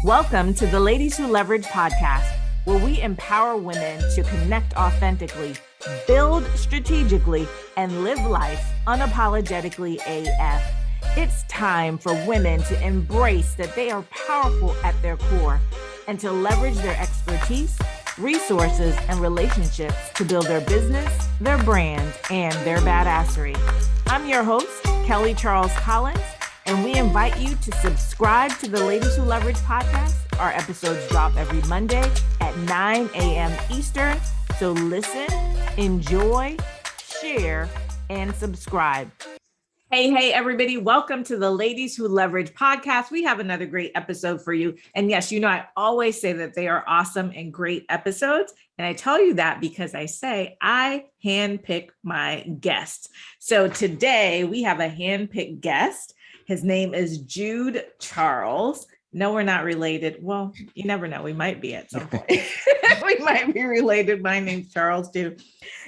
Welcome to the Ladies Who Leverage podcast, where we empower women to connect authentically, build strategically, and live life unapologetically AF. It's time for women to embrace that they are powerful at their core and to leverage their expertise, resources, and relationships to build their business, their brand, and their badassery. I'm your host, Kelly Charles Collins, and we invite you to subscribe to the Ladies Who Leverage podcast. Our episodes drop every Monday at 9 a.m. Eastern. So listen, enjoy, share, and subscribe. Hey, everybody. Welcome to the Ladies Who Leverage podcast. We have another great episode for you. And yes, you know, I always say that they are awesome and great episodes. And I tell you that because I say I handpick my guests. So today we have a handpicked guest. His name is Jude Charles. No, we're not related. Well, you never know. We might be at some point. We might be related. My name's Charles too.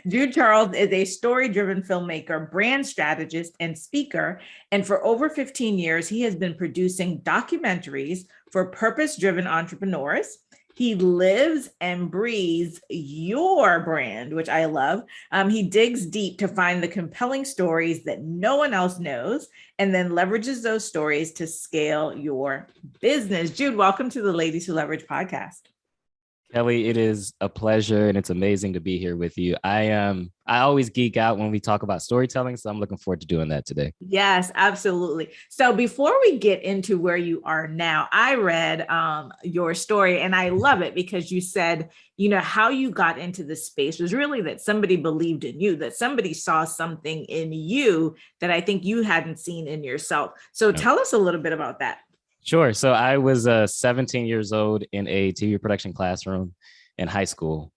Jude Charles is a story-driven filmmaker, brand strategist, and speaker. And for over 15 years, he has been producing documentaries for purpose-driven entrepreneurs. He lives and breathes your brand, which I love. He digs deep to find the compelling stories that no one else knows, and then leverages those stories to scale your business. Jude, welcome to the Ladies Who Leverage podcast. Kelly, it is a pleasure and it's amazing to be here with you. I always geek out when we talk about storytelling, so I'm looking forward to doing that today. Yes, absolutely. So before we get into where you are now, I read your story and I love it because you said, you know, how you got into this space was really that somebody believed in you, that somebody saw something in you that I think you hadn't seen in yourself. So tell us a little bit about that. Sure. So I was 17 years old in a TV production classroom in high school.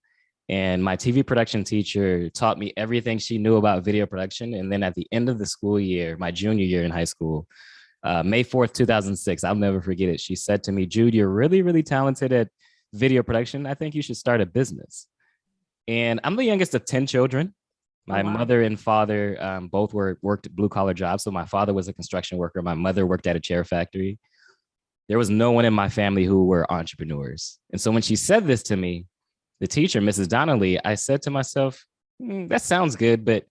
And my TV production teacher taught me everything she knew about video production. And then at the end of the school year, my junior year in high school, May 4th, 2006, I'll never forget it. She said to me, Jude, you're really, really talented at video production. I think you should start a business. And I'm the youngest of 10 children. My mother and father both worked blue collar jobs. So my father was a construction worker. My mother worked at a chair factory. There was no one in my family who were entrepreneurs. And so when she said this to me, the teacher, Mrs. Donnelly, I said to myself, that sounds good, but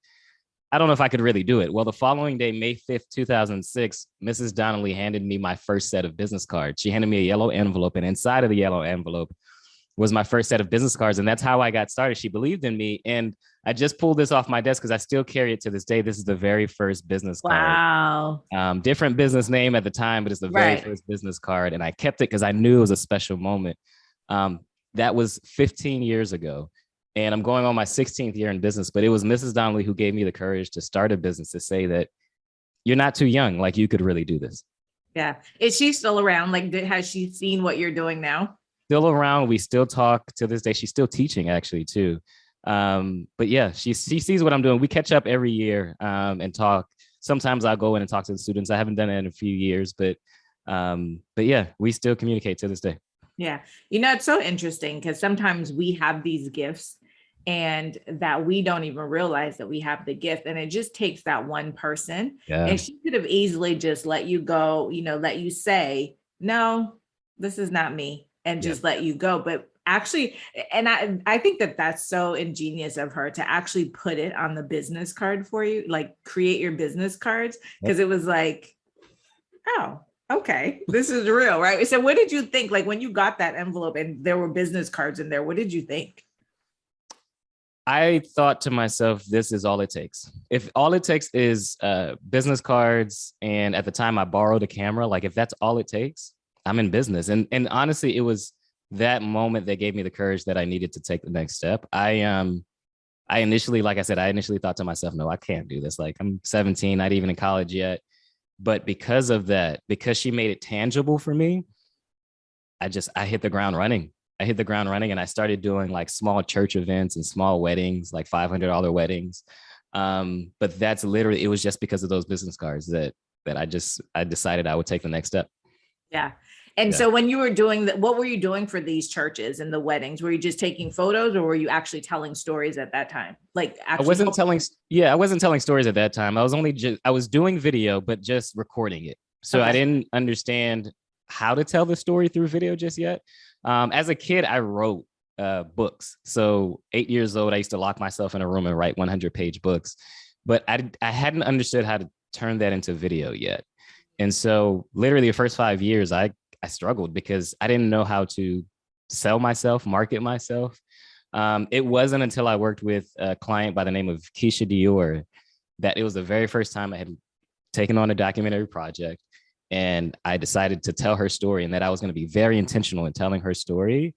I don't know if I could really do it. Well, the following day, May 5th, 2006, Mrs. Donnelly handed me my first set of business cards. She handed me a yellow envelope, and inside of the yellow envelope was my first set of business cards. And that's how I got started. She believed in me. And I just pulled this off my desk because I still carry it to this day. This is the very first business card. Wow. Different business name at the time, but it's the very first business card. And I kept it because I knew it was a special moment. That was 15 years ago. And I'm going on my 16th year in business, but it was Mrs. Donnelly who gave me the courage to start a business, to say that you're not too young, like you could really do this. Yeah. Is she still around? Like, has she seen what you're doing now? Still around. We still talk to this day. She's still teaching actually too. But yeah, she sees what I'm doing. We catch up every year and talk. Sometimes I'll go in and talk to the students. I haven't done it in a few years, but yeah, we still communicate to this day. Yeah. You know, it's so interesting because sometimes we have these gifts and that we don't even realize that we have the gift. And it just takes that one person. Yeah. And she could have easily just let you go, you know, let you say, no, this is not me, and just let you go. But actually, and I think that that's so ingenious of her to actually put it on the business card for you, like create your business cards, because it was like, oh, okay, this is real, right? So what did you think, like when you got that envelope and there were business cards in there, what did you think? I thought to myself, this is all it takes. If all it takes is business cards, and at the time I borrowed a camera, like if that's all it takes, I'm in business. And honestly, it was that moment that gave me the courage that I needed to take the next step. I initially, like I said, I thought to myself, no, I can't do this. Like I'm 17, not even in college yet. But because of that, because she made it tangible for me, I hit the ground running. And I started doing like small church events and small weddings, like $500 weddings. But that's literally, it was just because of those business cards that I decided I would take the next step. Yeah. And so when you were doing that, what were you doing for these churches and the weddings? Were you just taking photos, or were you actually telling stories at that time? Like actually I wasn't telling stories at that time. I was doing video, but just recording it. So I didn't understand how to tell the story through video just yet. As a kid, I wrote books. So 8 years old, I used to lock myself in a room and write 100-page books, but I hadn't understood how to turn that into video yet. And so literally the first 5 years, I struggled because I didn't know how to sell myself, market myself. It wasn't until I worked with a client by the name of Keisha Dior that it was the very first time I had taken on a documentary project, and I decided to tell her story, and that I was going to be very intentional in telling her story.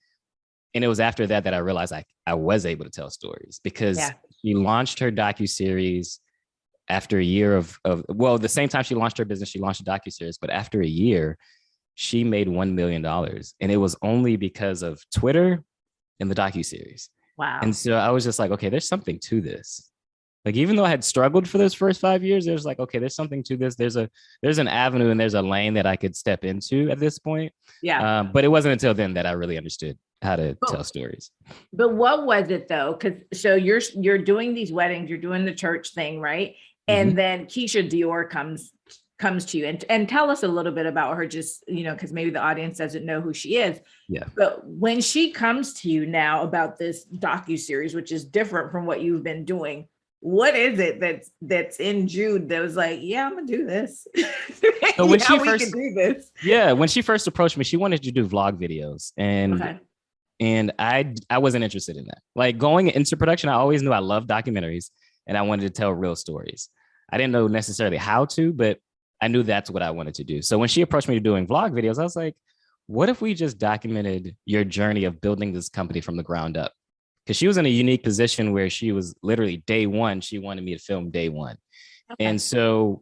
And it was after that that I realized I was able to tell stories, because she launched her docuseries after a year of well, the same time she launched her business, she launched a docuseries, but after a year, she made $1 million. And it was only because of Twitter and the docuseries. Wow. And so I was just like, okay, there's something to this. Like, even though I had struggled for those first 5 years, there's like, okay, there's something to this. There's an avenue and there's a lane that I could step into at this point. Yeah. But it wasn't until then that I really understood how to tell stories. But what was it though? Because so you're doing these weddings, you're doing the church thing, right? And then Keisha Dior comes to you, and tell us a little bit about her, just, because maybe the audience doesn't know who she is. Yeah. But when she comes to you now about this docuseries, which is different from what you've been doing, what is it that's in Jude that was like, yeah, I'm gonna do this? So when she first do this. Yeah, when she first approached me, she wanted to do vlog videos, and I wasn't interested in that. Like, going into production, I always knew I loved documentaries and I wanted to tell real stories. I didn't know necessarily how to, but I knew that's what I wanted to do. So when she approached me to doing vlog videos, I was like, what if we just documented your journey of building this company from the ground up? Because she was in a unique position where she was literally day one. She wanted me to film day one. Okay. And so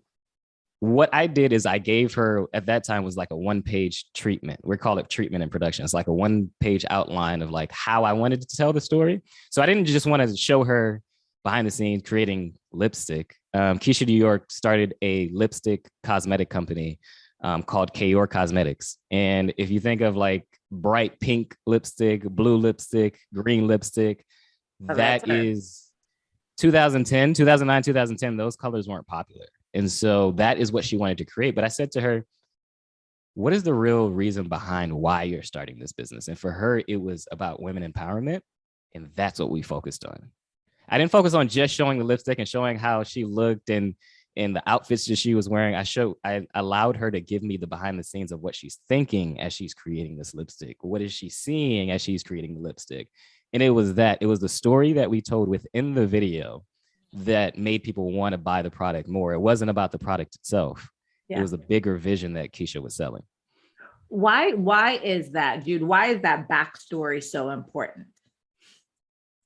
what I did is I gave her, at that time, was like a 1-page treatment. We call it treatment in production. It's like a 1-page outline of like how I wanted to tell the story. So I didn't just want to show her behind the scenes creating lipstick. Keisha Dior started a lipstick cosmetic company called Kayor Cosmetics. And if you think of like bright pink lipstick, blue lipstick, green lipstick, that is 2010, 2009, 2010, those colors weren't popular. And so that is what she wanted to create. But I said to her, what is the real reason behind why you're starting this business? And for her, it was about women empowerment. And that's what we focused on. I didn't focus on just showing the lipstick and showing how she looked and the outfits that she was wearing. I allowed her to give me the behind the scenes of what she's thinking as she's creating this lipstick. What is she seeing as she's creating the lipstick? And it was the story that we told within the video that made people want to buy the product more. It wasn't about the product itself. Yeah. It was a bigger vision that Keisha was selling. Why is that, Jude? Why is that backstory so important?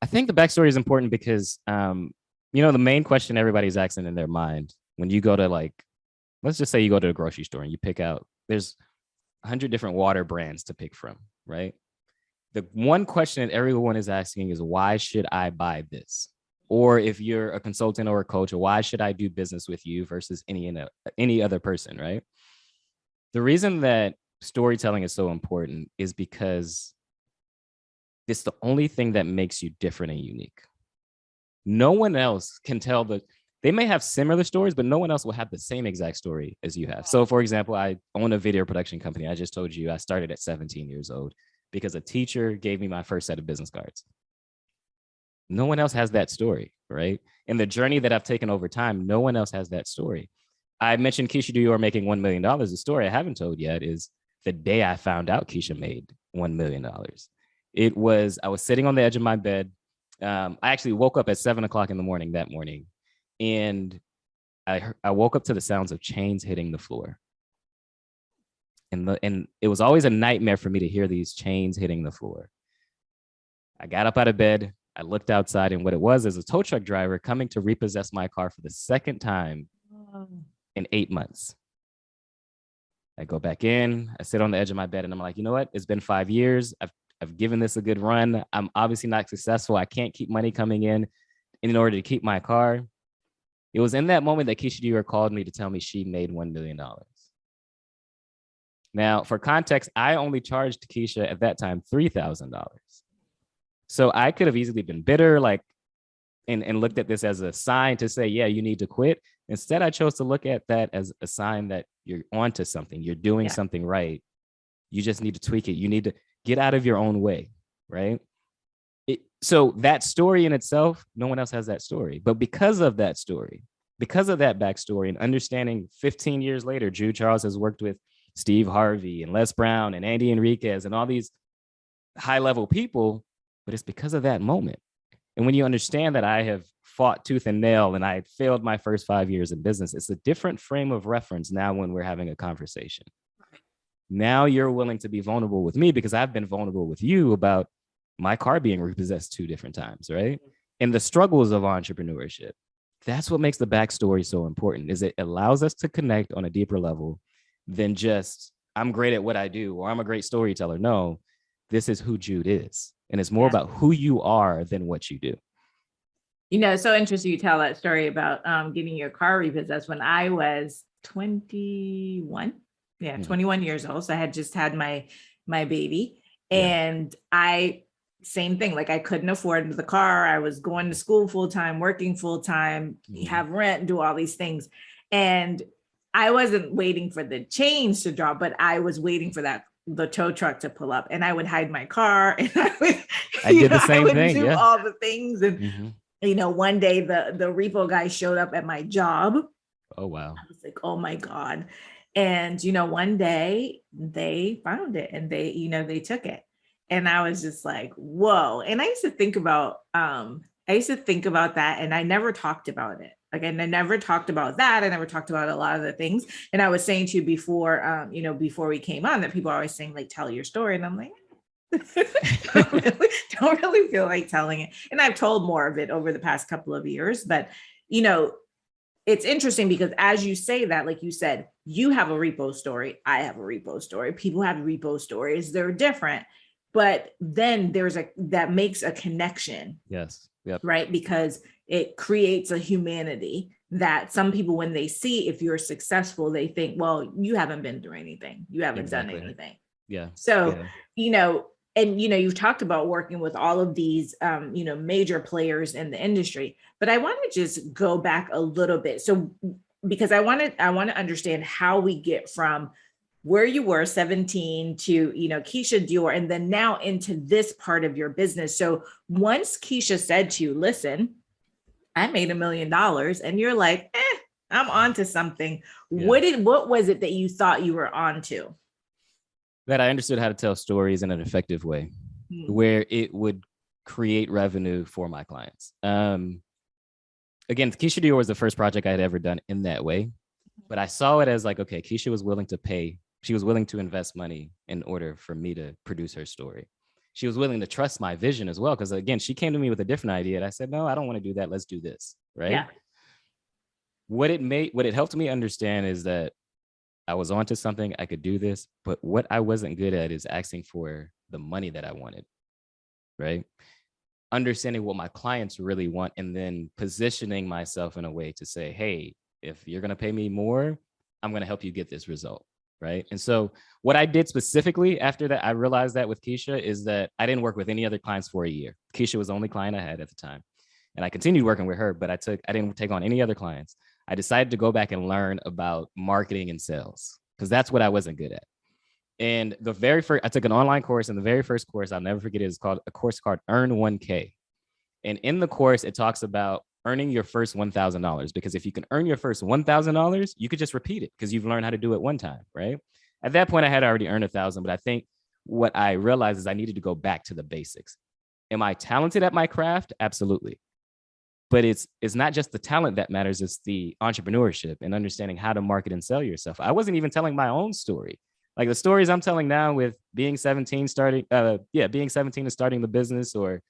I think the backstory is important because, the main question everybody's asking in their mind when you go to, like, let's just say you go to a grocery store and you pick out, there's 100 different water brands to pick from, right? The one question that everyone is asking is, why should I buy this? Or if you're a consultant or a coach, why should I do business with you versus any other person, right? The reason that storytelling is so important is because it's the only thing that makes you different and unique. No one else can tell they may have similar stories, but no one else will have the same exact story as you have. So for example, I own a video production company. I just told you I started at 17 years old because a teacher gave me my first set of business cards. No one else has that story, right? And the journey that I've taken over time, no one else has that story. I mentioned Keisha Dior making $1 million. The story I haven't told yet is the day I found out Keisha made $1 million. I was sitting on the edge of my bed. I actually woke up at 7:00 in the morning that morning, and I woke up to the sounds of chains hitting the floor. And it was always a nightmare for me to hear these chains hitting the floor. I got up out of bed. I looked outside, and what it was is a tow truck driver coming to repossess my car for the second time in 8 months. I go back in, I sit on the edge of my bed, and I'm like, you know what? It's been 5 years. I've given this a good run. I'm obviously not successful. I can't keep money coming in order to keep my car. It was in that moment that Keisha Dior called me to tell me she made $1 million. Now, for context, I only charged Keisha at that time $3,000. So I could have easily been bitter, and looked at this as a sign to say, yeah, you need to quit. Instead, I chose to look at that as a sign that you're onto something, you're doing something right, You just need to tweak it. You need to get out of your own way, right? So that story in itself, no one else has that story. But because of that story, because of that backstory and understanding 15 years later, Jude Charles has worked with Steve Harvey and Les Brown and Andy Enriquez and all these high-level people, but it's because of that moment. And when you understand that I have fought tooth and nail and I failed my first 5 years in business, it's a different frame of reference now when we're having a conversation. Now you're willing to be vulnerable with me because I've been vulnerable with you about my car being repossessed 2 different times, right? And the struggles of entrepreneurship. That's what makes the backstory so important, is it allows us to connect on a deeper level than just, I'm great at what I do, or I'm a great storyteller. No, this is who Jude is. And it's more about who you are than what you do. You know, it's so interesting you tell that story about getting your car repossessed. When I was 21, 21 years old. So I had just had my baby, and same thing. Like, I couldn't afford the car. I was going to school full time, working full time, have rent, do all these things. And I wasn't waiting for the change to drop, but I was waiting for the tow truck to pull up, and I would hide my car, and I did the same thing. Do all the things. And, you know, one day the repo guy showed up at my job. Oh, wow. I was like, oh my God. And, you know, one day they found it and they took it. And I was just like, whoa. And I used to think about that, and I never talked about it. Again, I never talked about that. I never talked about a lot of the things. And I was saying to you before, before we came on, that people are always saying, like, tell your story. And I'm like, don't really feel like telling it. And I've told more of it over the past couple of years. But, you know, it's interesting because as you say that, like you said, you have a repo story. I have a repo story. People have repo stories. They're different. But then that makes a connection. Yes. Yep. Right. Because it creates a humanity that some people, when they see if you're successful, they think, well, you haven't been through anything. You haven't done anything. Yeah. So, you know, and, you know, you've talked about working with all of these, major players in the industry, but I want to just go back a little bit. So, because I want to understand how we get from where you were 17 to, you know, Keisha Dior, and then now into this part of your business. So once Keisha said to you, listen, I made $1 million, and you're like, I'm onto something. Yeah. What was it that you thought you were onto? That I understood how to tell stories in an effective way, where it would create revenue for my clients. Again, Keisha Dior was the first project I had ever done in that way, but I saw it as like, okay, Keisha was willing to pay. She was willing to invest money in order for me to produce her story. She was willing to trust my vision as well. Because again, she came to me with a different idea. And I said, no, I don't want to do that. Let's do this. Right. Yeah. What it helped me understand is that I was onto something. I could do this. But what I wasn't good at is asking for the money that I wanted. Right. Understanding what my clients really want, and then positioning myself in a way to say, hey, if you're going to pay me more, I'm going to help you get this result. Right. And so what I did specifically after that, I realized that with Keisha, is that I didn't work with any other clients for a year. Keisha was the only client I had at the time. And I continued working with her, but I didn't take on any other clients. I decided to go back and learn about marketing and sales, because that's what I wasn't good at. And I took an online course, and the very first course, I'll never forget it, is called a course called Earn 1K. And in the course, it talks about earning your first $1,000, because if you can earn your first $1,000, you could just repeat it because you've learned how to do it one time, right? At that point, I had already earned 1,000, but I think what I realized is I needed to go back to the basics. Am I talented at my craft? Absolutely. But it's not just the talent that matters. It's the entrepreneurship and understanding how to market and sell yourself. I wasn't even telling my own story. Like the stories I'm telling now with being 17 and starting the business, or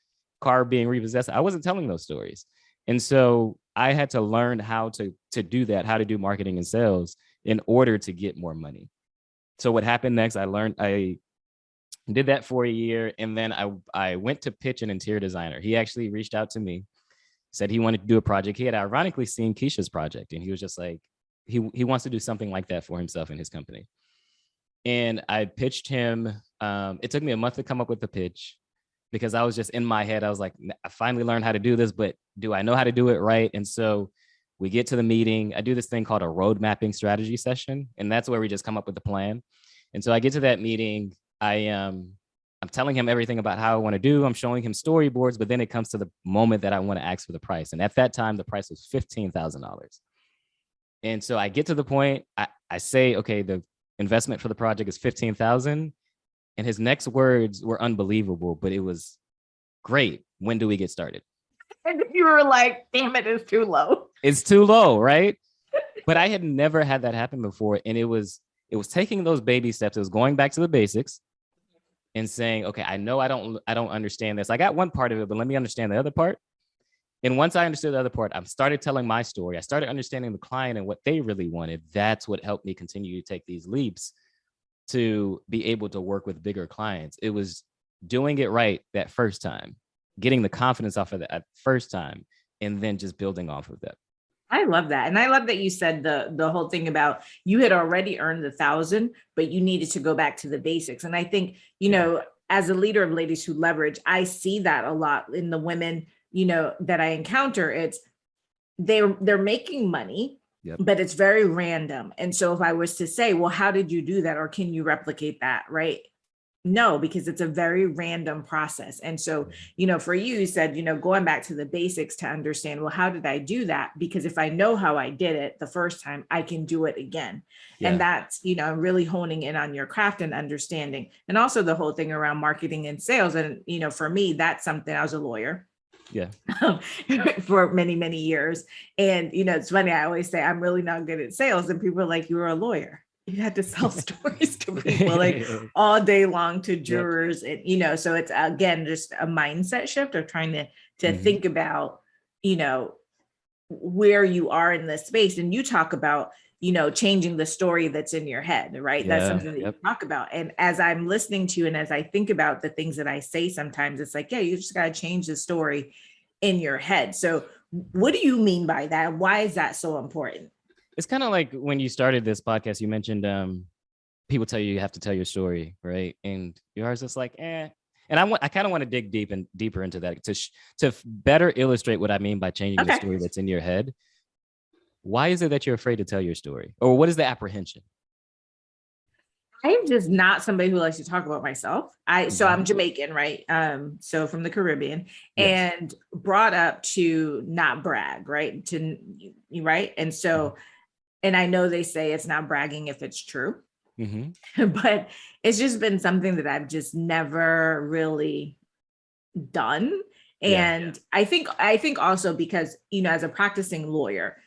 car being repossessed, I wasn't telling those stories. And so I had to learn how to do that, how to do marketing and sales in order to get more money. So what happened next, I did that for a year. And then I went to pitch an interior designer. He actually reached out to me, said he wanted to do a project. He had ironically seen Keisha's project, and he was just like, he wants to do something like that for himself and his company. And I pitched him. It took me a month to come up with the pitch, because I was just in my head. I was like, I finally learned how to do this, but do I know how to do it right? And so we get to the meeting. I do this thing called a road mapping strategy session. And that's where we just come up with the plan. And so I get to that meeting. I'm telling him everything about how I want to do. I'm showing him storyboards, but then it comes to the moment that I want to ask for the price. And at that time, the price was $15,000. And so I get to the point, I say, okay, the investment for the project is 15,000. And his next words were unbelievable, but it was great. When do we get started? And you were like, damn it, it's too low. It's too low, right? But I had never had that happen before. And it was taking those baby steps. It was going back to the basics and saying, okay, I know I don't understand this. I got one part of it, but let me understand the other part. And once I understood the other part, I started telling my story. I started understanding the client and what they really wanted. That's what helped me continue to take these leaps to be able to work with bigger clients. It was doing it right that first time, getting the confidence off of that first time, and then just building off of that. I love that. And I love that you said the whole thing about you had already earned 1,000, but you needed to go back to the basics. And I think, as a leader of Ladies Who Leverage, I see that a lot in the women, that I encounter. It's they're making money, yep, but it's very random. And so if I was to say, well, how did you do that? Or can you replicate that? Right? No, because it's a very random process. And so, for you said, going back to the basics to understand, well, how did I do that? Because if I know how I did it the first time, I can do it again. Yeah. And that's, really honing in on your craft and understanding. And also the whole thing around marketing and sales. And, for me, that's something. I was a lawyer. Yeah. For many, many years. And, it's funny. I always say I'm really not good at sales. And people are like, you were a lawyer. You had to sell stories to people like all day long to jurors. Yep. And, so it's, again, just a mindset shift of trying to mm-hmm. think about, where you are in this space. And you talk about, changing the story that's in your head, right? Yeah. That's something that yep. you talk about. And as I'm listening to you and as I think about the things that I say, sometimes it's like, yeah, you just got to change the story in your head. So what do you mean by that? Why is that so important? It's kind of like when you started this podcast, you mentioned people tell you have to tell your story, right? And you're just like, eh. And I kind of want to dig deeper into that to better illustrate what I mean by changing the story that's in your head. Why is it that you're afraid to tell your story? Or what is the apprehension? I'm just not somebody who likes to talk about myself. So I'm Jamaican, right? So from the Caribbean, yes. And brought up to not brag, right? Right. And so, and I know they say it's not bragging if it's true, mm-hmm. but it's just been something that I've just never really done. And I think also because, as a practicing lawyer,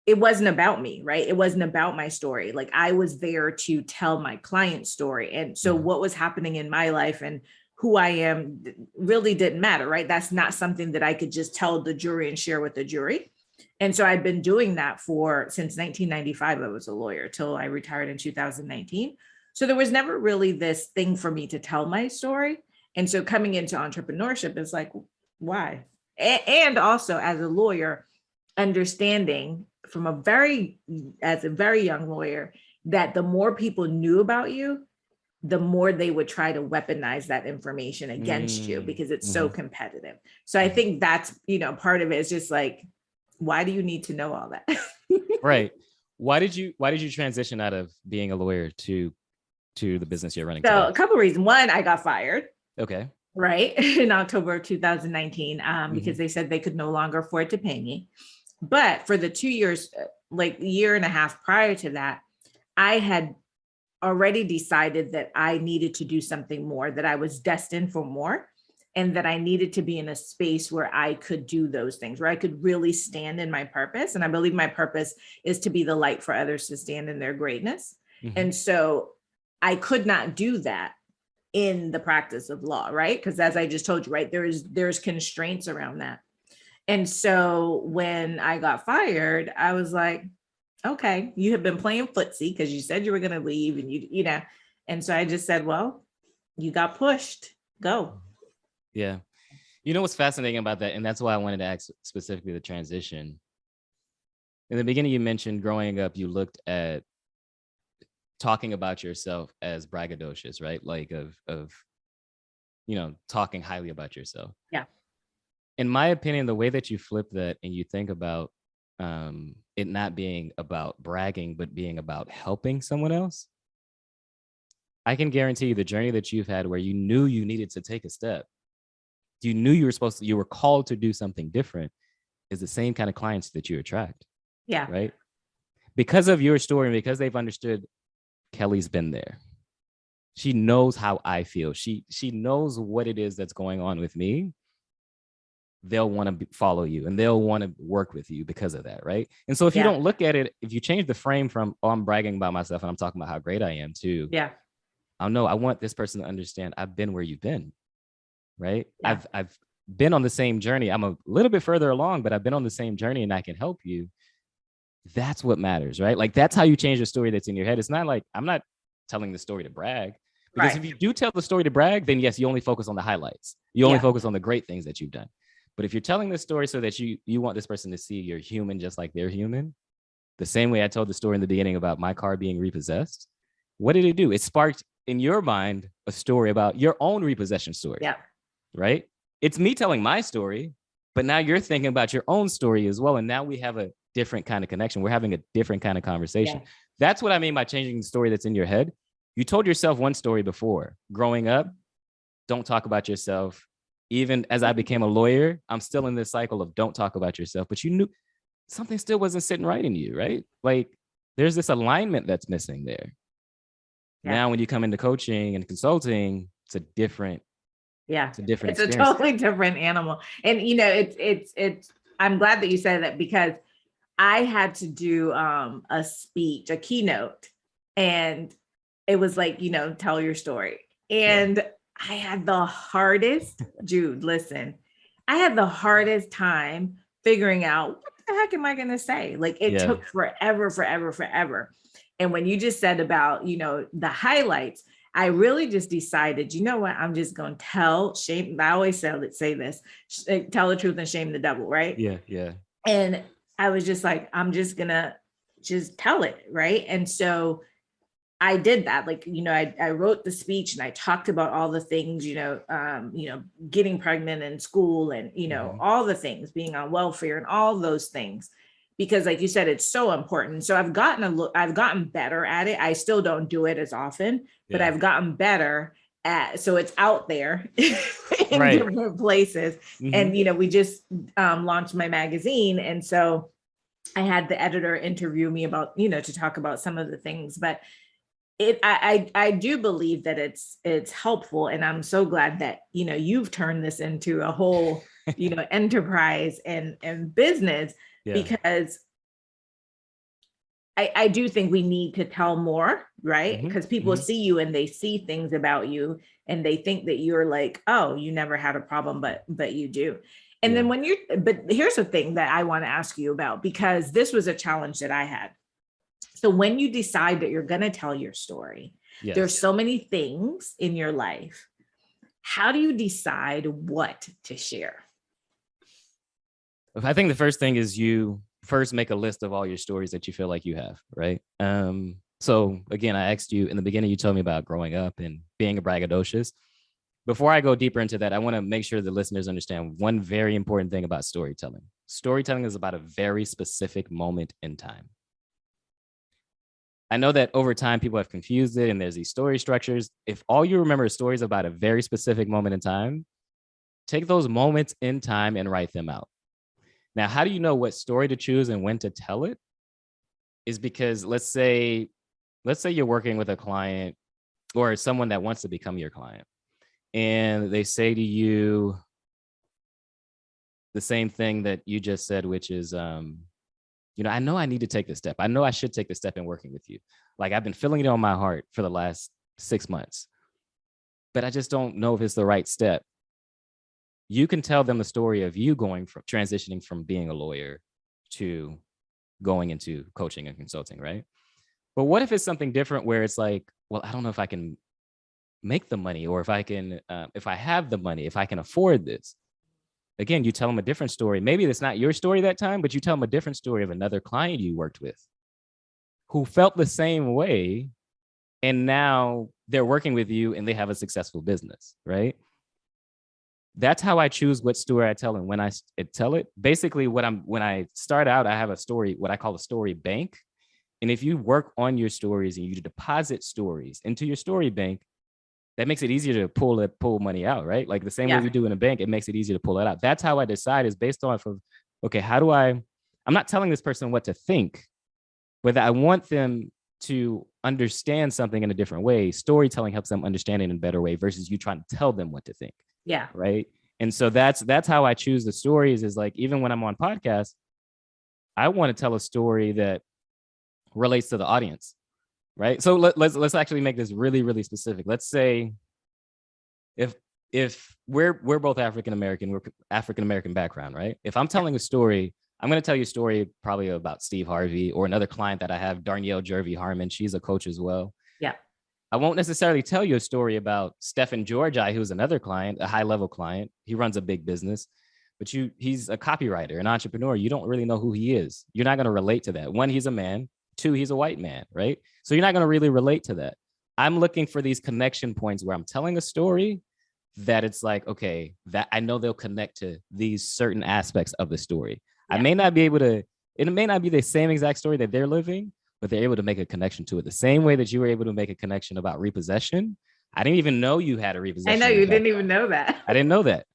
it wasn't about me, right? It wasn't about my story. Like I was there to tell my client's story. And so what was happening in my life and who I am really didn't matter, right? That's not something that I could just tell the jury and share with the jury. And so I've been doing that since 1995. I was a lawyer till I retired in 2019. So there was never really this thing for me to tell my story. And so coming into entrepreneurship is like, why? And also as a lawyer, understanding as a very young lawyer, that the more people knew about you, the more they would try to weaponize that information against you because it's so competitive. So I think that's, part of it is just like, why do you need to know all that? Right. Why did you transition out of being a lawyer to the business you're running? So today? A couple of reasons. One, I got fired. Okay. Right. In October of 2019, because they said they could no longer afford to pay me. But for the 2 years, like a year and a half prior to that, I had already decided that I needed to do something more, that I was destined for more, and that I needed to be in a space where I could do those things, where I could really stand in my purpose. And I believe my purpose is to be the light for others to stand in their greatness. Mm-hmm. And so I could not do that in the practice of law, right? Because as I just told you, right, there's constraints around that. And so when I got fired, I was like, okay, you have been playing footsie because you said you were going to leave and and so I just said, well, you got pushed, go. Yeah. You know what's fascinating about that? And that's why I wanted to ask specifically the transition. In the beginning, you mentioned growing up, you looked at talking about yourself as braggadocious, right? Like of talking highly about yourself. Yeah. In my opinion, the way that you flip that and you think about it not being about bragging, but being about helping someone else, I can guarantee you the journey that you've had where you knew you needed to take a step, you knew you were called to do something different, is the same kind of clients that you attract. Yeah. Right. Because of your story and because they've understood Kelly's been there. She knows how I feel. She knows what it is that's going on with me. They'll want to follow you and they'll want to work with you because of that. Right. And so if you don't look at it, if you change the frame from, oh, I'm bragging about myself and I'm talking about how great I am too. Yeah. I know I want this person to understand I've been where you've been. Right. Yeah. I've been on the same journey. I'm a little bit further along, but I've been on the same journey and I can help you. That's what matters, right? Like that's how you change the story that's in your head. It's not like I'm not telling the story to brag, because if you do tell the story to brag, then yes, you only focus on the highlights. You only focus on the great things that you've done. But if you're telling the story so that you want this person to see you're human just like they're human, the same way I told the story in the beginning about my car being repossessed, what did it do? It sparked in your mind a story about your own repossession story. Yeah. Right? It's me telling my story, but now you're thinking about your own story as well. And now we have a different kind of connection. We're having a different kind of conversation. Yeah. That's what I mean by changing the story that's in your head. You told yourself one story before. Growing up, don't talk about yourself. Even as I became a lawyer, I'm still in this cycle of don't talk about yourself, but you knew something still wasn't sitting right in you, right? Like there's this alignment that's missing there. Yeah. Now, when you come into coaching and consulting, it's a different it's a different experience. A totally different animal. And, you know, it's, I'm glad that you said that, because I had to do a speech, a keynote, and it was like, you know, tell your story. And I had the hardest, Jude, listen, I had the hardest time figuring out what the heck am I going to say? Like it took forever. And when you just said about, you know, the highlights, I really just decided, you know what, I'm just going to tell shame. I always say this, tell the truth and shame the devil. Right. Yeah. And I was just like, I'm just going to just tell it. Right. And so I did that. Like, you know, I wrote the speech and I talked about all the things, you know, getting pregnant in school and, you know, all the things, being on welfare and all those things, because like you said, it's so important. So I've gotten better at it. I still don't do it as often, but I've gotten better at, so it's out there in different places. And, you know, we just launched my magazine. And so I had the editor interview me about, you know, to talk about some of the things, but I do believe that it's helpful. And I'm so glad that, you know, you've turned this into a whole, you know, enterprise and business, because I do think we need to tell more, right? Because people see you and they see things about you and they think that you're like, oh, you never had a problem, but you do. And then but here's the thing that I want to ask you about, because this was a challenge that I had. So when you decide that you're going to tell your story, there's so many things in your life. How do you decide what to share? I think the first thing is you first make a list of all your stories that you feel like you have, right? So again, I asked you in the beginning, you told me about growing up and being a braggadocious. Before I go deeper into that, I want to make sure the listeners understand one very important thing about storytelling. Storytelling is about a very specific moment in time. I know that over time, people have confused it and there's these story structures. If all you remember is stories about a very specific moment in time, take those moments in time and write them out. Now, how do you know what story to choose and when to tell it? Is because let's say you're working with a client or someone that wants to become your client, and they say to you the same thing that you just said, which is, you know, I know I need to take this step. I know I should take the step in working with you. Like I've been feeling it on my heart for the last 6 months, but I just don't know if it's the right step. You can tell them the story of you transitioning from being a lawyer to going into coaching and consulting, right? But what if it's something different where it's like, well, I don't know if I can make the money, or if I can, if I have the money, if I can afford this. Again, you tell them a different story. Maybe it's not your story that time, but you tell them a different story of another client you worked with who felt the same way. And now they're working with you and they have a successful business, right? That's how I choose what story I tell. And when I tell it, basically when I start out, I have a story, what I call a story bank. And if you work on your stories and you deposit stories into your story bank, that makes it easier to pull money out, right? Like the same way we do in a bank, it makes it easier to pull it out. That's how I decide, is based off of, okay, I'm not telling this person what to think, but I want them to understand something in a different way. Storytelling helps them understand it in a better way versus you trying to tell them what to think. Yeah. Right. And so that's how I choose the stories, is like, even when I'm on podcasts, I want to tell a story that relates to the audience. Right. So let's actually make this really, really specific. Let's say if we're both African-American, we're African-American background, right? If I'm telling a story, I'm going to tell you a story probably about Steve Harvey, or another client that I have, Darnielle Jervey Harmon. She's a coach as well. Yeah. I won't necessarily tell you a story about Stephen Georgi, who's another client, a high-level client. He runs a big business, but he's a copywriter, an entrepreneur. You don't really know who he is. You're not going to relate to that. One, he's a man. Two, he's a white man, right? So you're not going to really relate to that. I'm looking for these connection points where I'm telling a story that it's like, okay, that I know they'll connect to these certain aspects of the story. Yeah. I may not be able to, it may not be the same exact story that they're living, but they're able to make a connection to it. The same way that you were able to make a connection about repossession. I didn't even know you had a repossession. I know, you didn't even know that. I didn't know that.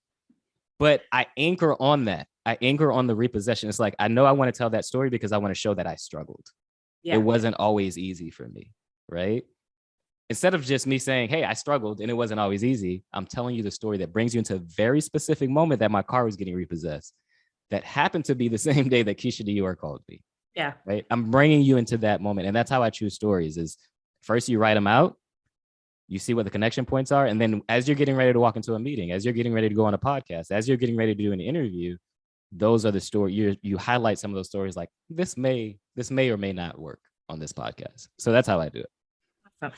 But I anchor on that. I anchor on the repossession. It's like, I know I want to tell that story because I want to show that I struggled. Yeah. It wasn't always easy for me, right? Instead of just me saying, hey, I struggled and it wasn't always easy, I'm telling you the story that brings you into a very specific moment that my car was getting repossessed. That happened to be the same day that Keisha Dior called me. Yeah. Right. I'm bringing you into that moment. And that's how I choose stories, is first you write them out, you see what the connection points are. And then as you're getting ready to walk into a meeting, as you're getting ready to go on a podcast, as you're getting ready to do an interview, those are the story. You highlight some of those stories, like this may or may not work on this podcast. So that's how I do it.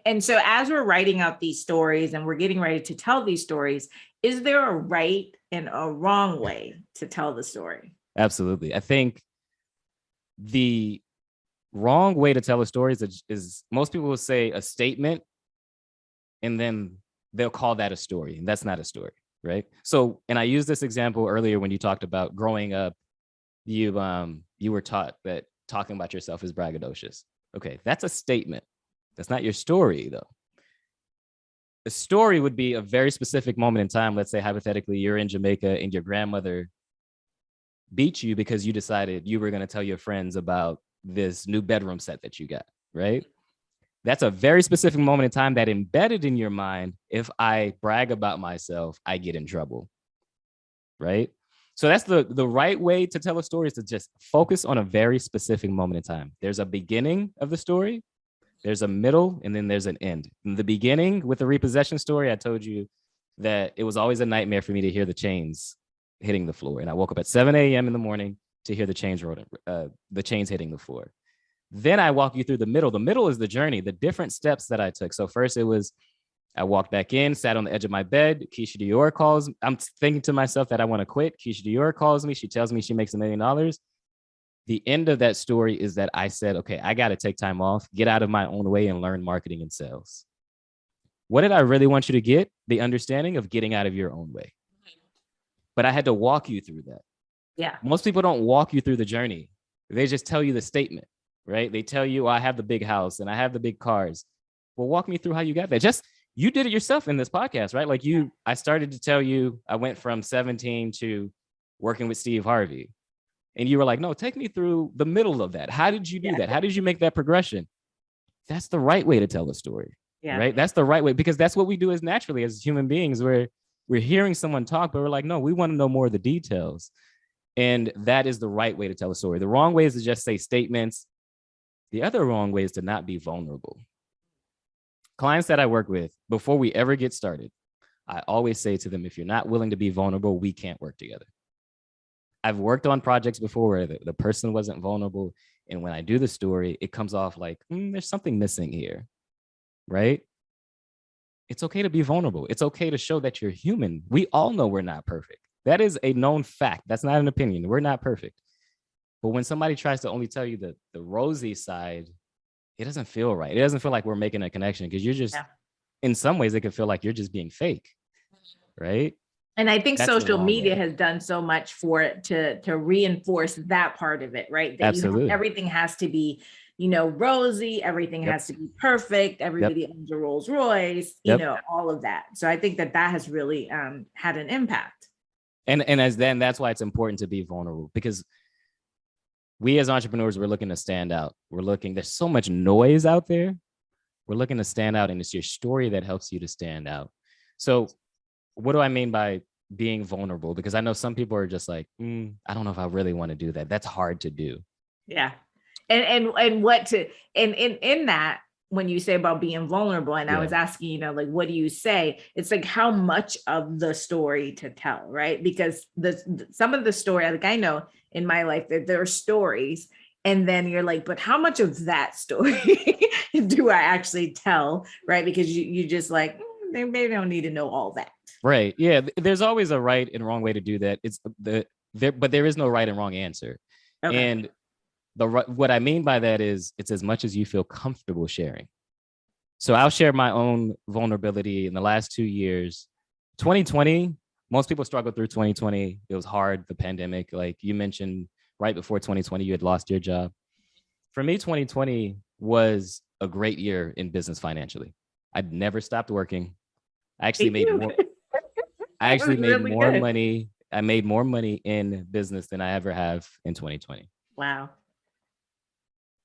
And so as we're writing out these stories and we're getting ready to tell these stories, is there a right and a wrong way to tell the story? Absolutely. I think the wrong way to tell a story is most people will say a statement and then they'll call that a story, and that's not a story, right? So, and I used this example earlier when you talked about growing up, you were taught that talking about yourself is braggadocious. Okay, that's a statement. That's not your story, though. The story would be a very specific moment in time. Let's say, hypothetically, you're in Jamaica and your grandmother beat you because you decided you were going to tell your friends about this new bedroom set that you got, right? That's a very specific moment in time that embedded in your mind. If I brag about myself, I get in trouble, right? So that's the right way to tell a story, is to just focus on a very specific moment in time. There's a beginning of the story, there's a middle, and then there's an end. In the beginning, with the repossession story, I told you that it was always a nightmare for me to hear the chains hitting the floor. And I woke up at 7 a.m. in the morning to hear the chains hitting the floor. Then I walk you through the middle. The middle is the journey, the different steps that I took. So first it was, I walked back in, sat on the edge of my bed. Keisha Dior calls. I'm thinking to myself that I want to quit. Keisha Dior calls me. She tells me she makes $1 million. The end of that story is that I said, okay, I got to take time off, get out of my own way, and learn marketing and sales. What did I really want you to get? The understanding of getting out of your own way. But I had to walk you through that. Yeah. Most people don't walk you through the journey. They just tell you the statement, right? They tell you, I have the big house and I have the big cars. Well, walk me through how you got there. You did it yourself in this podcast, right? Like I started to tell you, I went from 17 to working with Steve Harvey. And you were like, no, take me through the middle of that. How did you do that? How did you make that progression? That's the right way to tell a story, right? That's the right way, because that's what we do as naturally as human beings, where we're hearing someone talk, but we're like, no, we want to know more of the details. And that is the right way to tell a story. The wrong way is to just say statements. The other wrong way is to not be vulnerable. Clients that I work with, before we ever get started, I always say to them, if you're not willing to be vulnerable, we can't work together. I've worked on projects before where the person wasn't vulnerable. And when I do the story, it comes off like, there's something missing here, right? It's okay to be vulnerable. It's okay to show that you're human. We all know we're not perfect. That is a known fact. That's not an opinion. We're not perfect. But when somebody tries to only tell you the rosy side, it doesn't feel right. It doesn't feel like we're making a connection, because you're just, in some ways, it can feel like you're just being fake, right? And I think social media has done so much for it to reinforce that part of it, right? That everything has to be, rosy. Everything has to be perfect. Everybody owns a Rolls Royce, all of that. So I think that has really had an impact. And that's why it's important to be vulnerable, because we as entrepreneurs, we're looking to stand out. There's so much noise out there. We're looking to stand out, and it's your story that helps you to stand out. So what do I mean by being vulnerable? Because I know some people are just like, I don't know if I really want to do that. That's hard to do. Yeah. And what to, and in that, when you say about being vulnerable, and I was asking, like, what do you say? It's like, how much of the story to tell, right? Because some of the story, like I know in my life that there are stories, and then you're like, but how much of that story do I actually tell, right? Because you just like, they maybe don't need to know all that. Right. Yeah. There's always a right and wrong way to do that. But there is no right and wrong answer. Okay. And what I mean by that is it's as much as you feel comfortable sharing. So I'll share my own vulnerability in the last 2 years. 2020, most people struggled through 2020. It was hard, the pandemic. Like you mentioned, right before 2020, you had lost your job. For me, 2020 was a great year in business financially. I'd never stopped working. I actually made more. I actually made more money. I made more money in business than I ever have in 2020. Wow.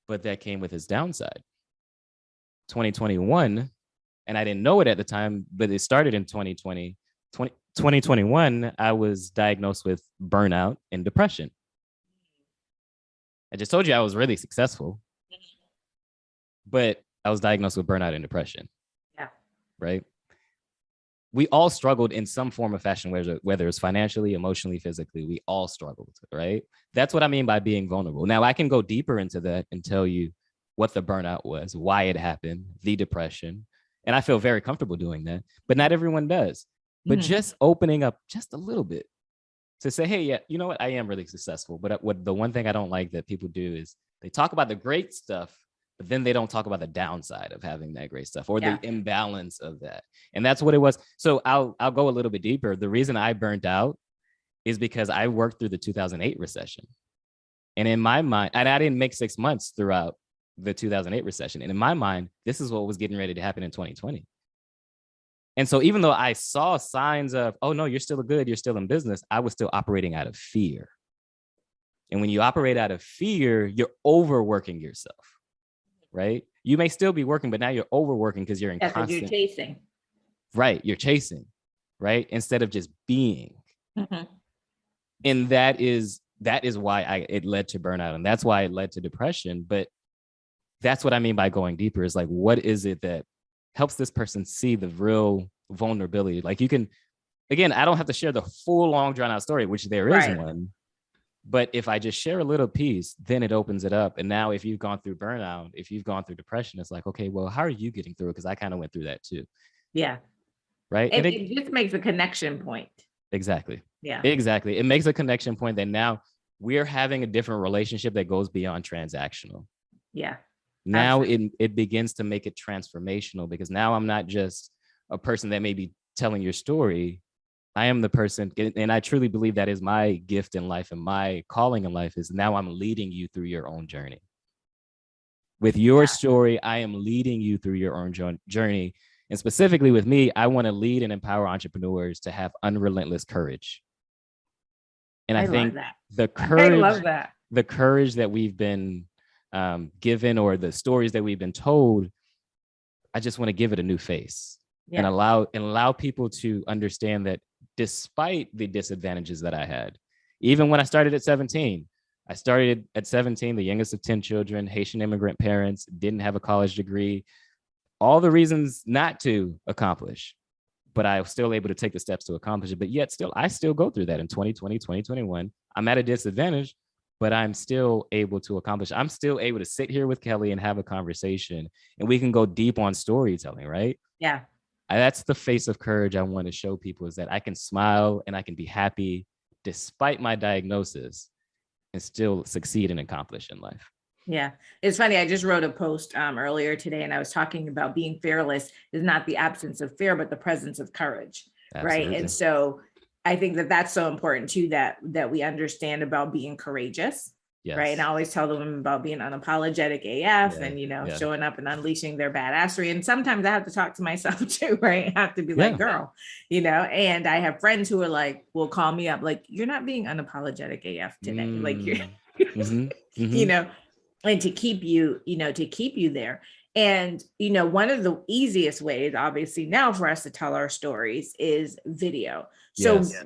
But that came with its downside. 2021, and I didn't know it at the time, but it started in 2020. 2021, I was diagnosed with burnout and depression. I just told you I was really successful, but I was diagnosed with burnout and depression. Yeah. Right. We all struggled in some form of fashion, whether it's financially, emotionally, physically, we all struggled, right? That's what I mean by being vulnerable. Now, I can go deeper into that and tell you what the burnout was, why it happened, the depression. And I feel very comfortable doing that, but not everyone does. But just opening up just a little bit to say, hey, yeah, you know what? I am really successful. But the one thing I don't like that people do is they talk about the great stuff, but then they don't talk about the downside of having that great stuff or the imbalance of that. And that's what it was. So I'll go a little bit deeper. The reason I burned out is because I worked through the 2008 recession. And in my mind, and I didn't make 6 months throughout the 2008 recession. And in my mind, this is what was getting ready to happen in 2020. And so even though I saw signs of, oh, no, you're still good, you're still in business, I was still operating out of fear. And when you operate out of fear, you're overworking yourself. Right? You may still be working, but now you're overworking because you're in constant. You're chasing. Right. You're chasing, right? Instead of just being. And that is why it led to burnout. And that's why it led to depression. But that's what I mean by going deeper is like, what is it that helps this person see the real vulnerability? Like you can, again, I don't have to share the full long drawn out story, which there is one. But if I just share a little piece, then it opens it up. And now if you've gone through burnout, if you've gone through depression, it's like, okay, well, how are you getting through it? Because I kind of went through that too. Yeah. Right. And it just makes a connection point. Exactly. Yeah. Exactly. It makes a connection point that now we're having a different relationship that goes beyond transactional. Yeah. Now it begins to make it transformational, because now I'm not just a person that may be telling your story. I am the person, and I truly believe that is my gift in life and my calling in life is now I'm leading you through your own journey. With your story, I am leading you through your own journey. And specifically with me, I want to lead and empower entrepreneurs to have unrelentless courage. And I think the courage that we've been given, or the stories that we've been told, I just want to give it a new face and allow people to understand that despite the disadvantages that I had, even when I started at 17, the youngest of 10 children, Haitian immigrant parents, didn't have a college degree, all the reasons not to accomplish, but I was still able to take the steps to accomplish it. But yet I still go through that in 2020, 2021. I'm at a disadvantage, but I'm still able to accomplish. I'm still able to sit here with Kelly and have a conversation, and we can go deep on storytelling, right? Yeah. That's the face of courage I want to show people, is that I can smile and I can be happy despite my diagnosis and still succeed and accomplish in life. Yeah. It's funny. I just wrote a post earlier today, and I was talking about being fearless is not the absence of fear, but the presence of courage. Absolutely. Right. And so I think that that's so important too, that we understand about being courageous. Right. And I Yes. always tell them about being unapologetic AF Yeah. and, Yeah. showing up and unleashing their badassery. And sometimes I have to talk to myself too, right? I have to be like, Yeah. girl, and I have friends who are like, will call me up, like, you're not being unapologetic AF today. Like you're, Mm. Mm-hmm. you Mm-hmm. know, and to keep you there. And, one of the easiest ways, obviously, now for us to tell our stories is video. So Yes.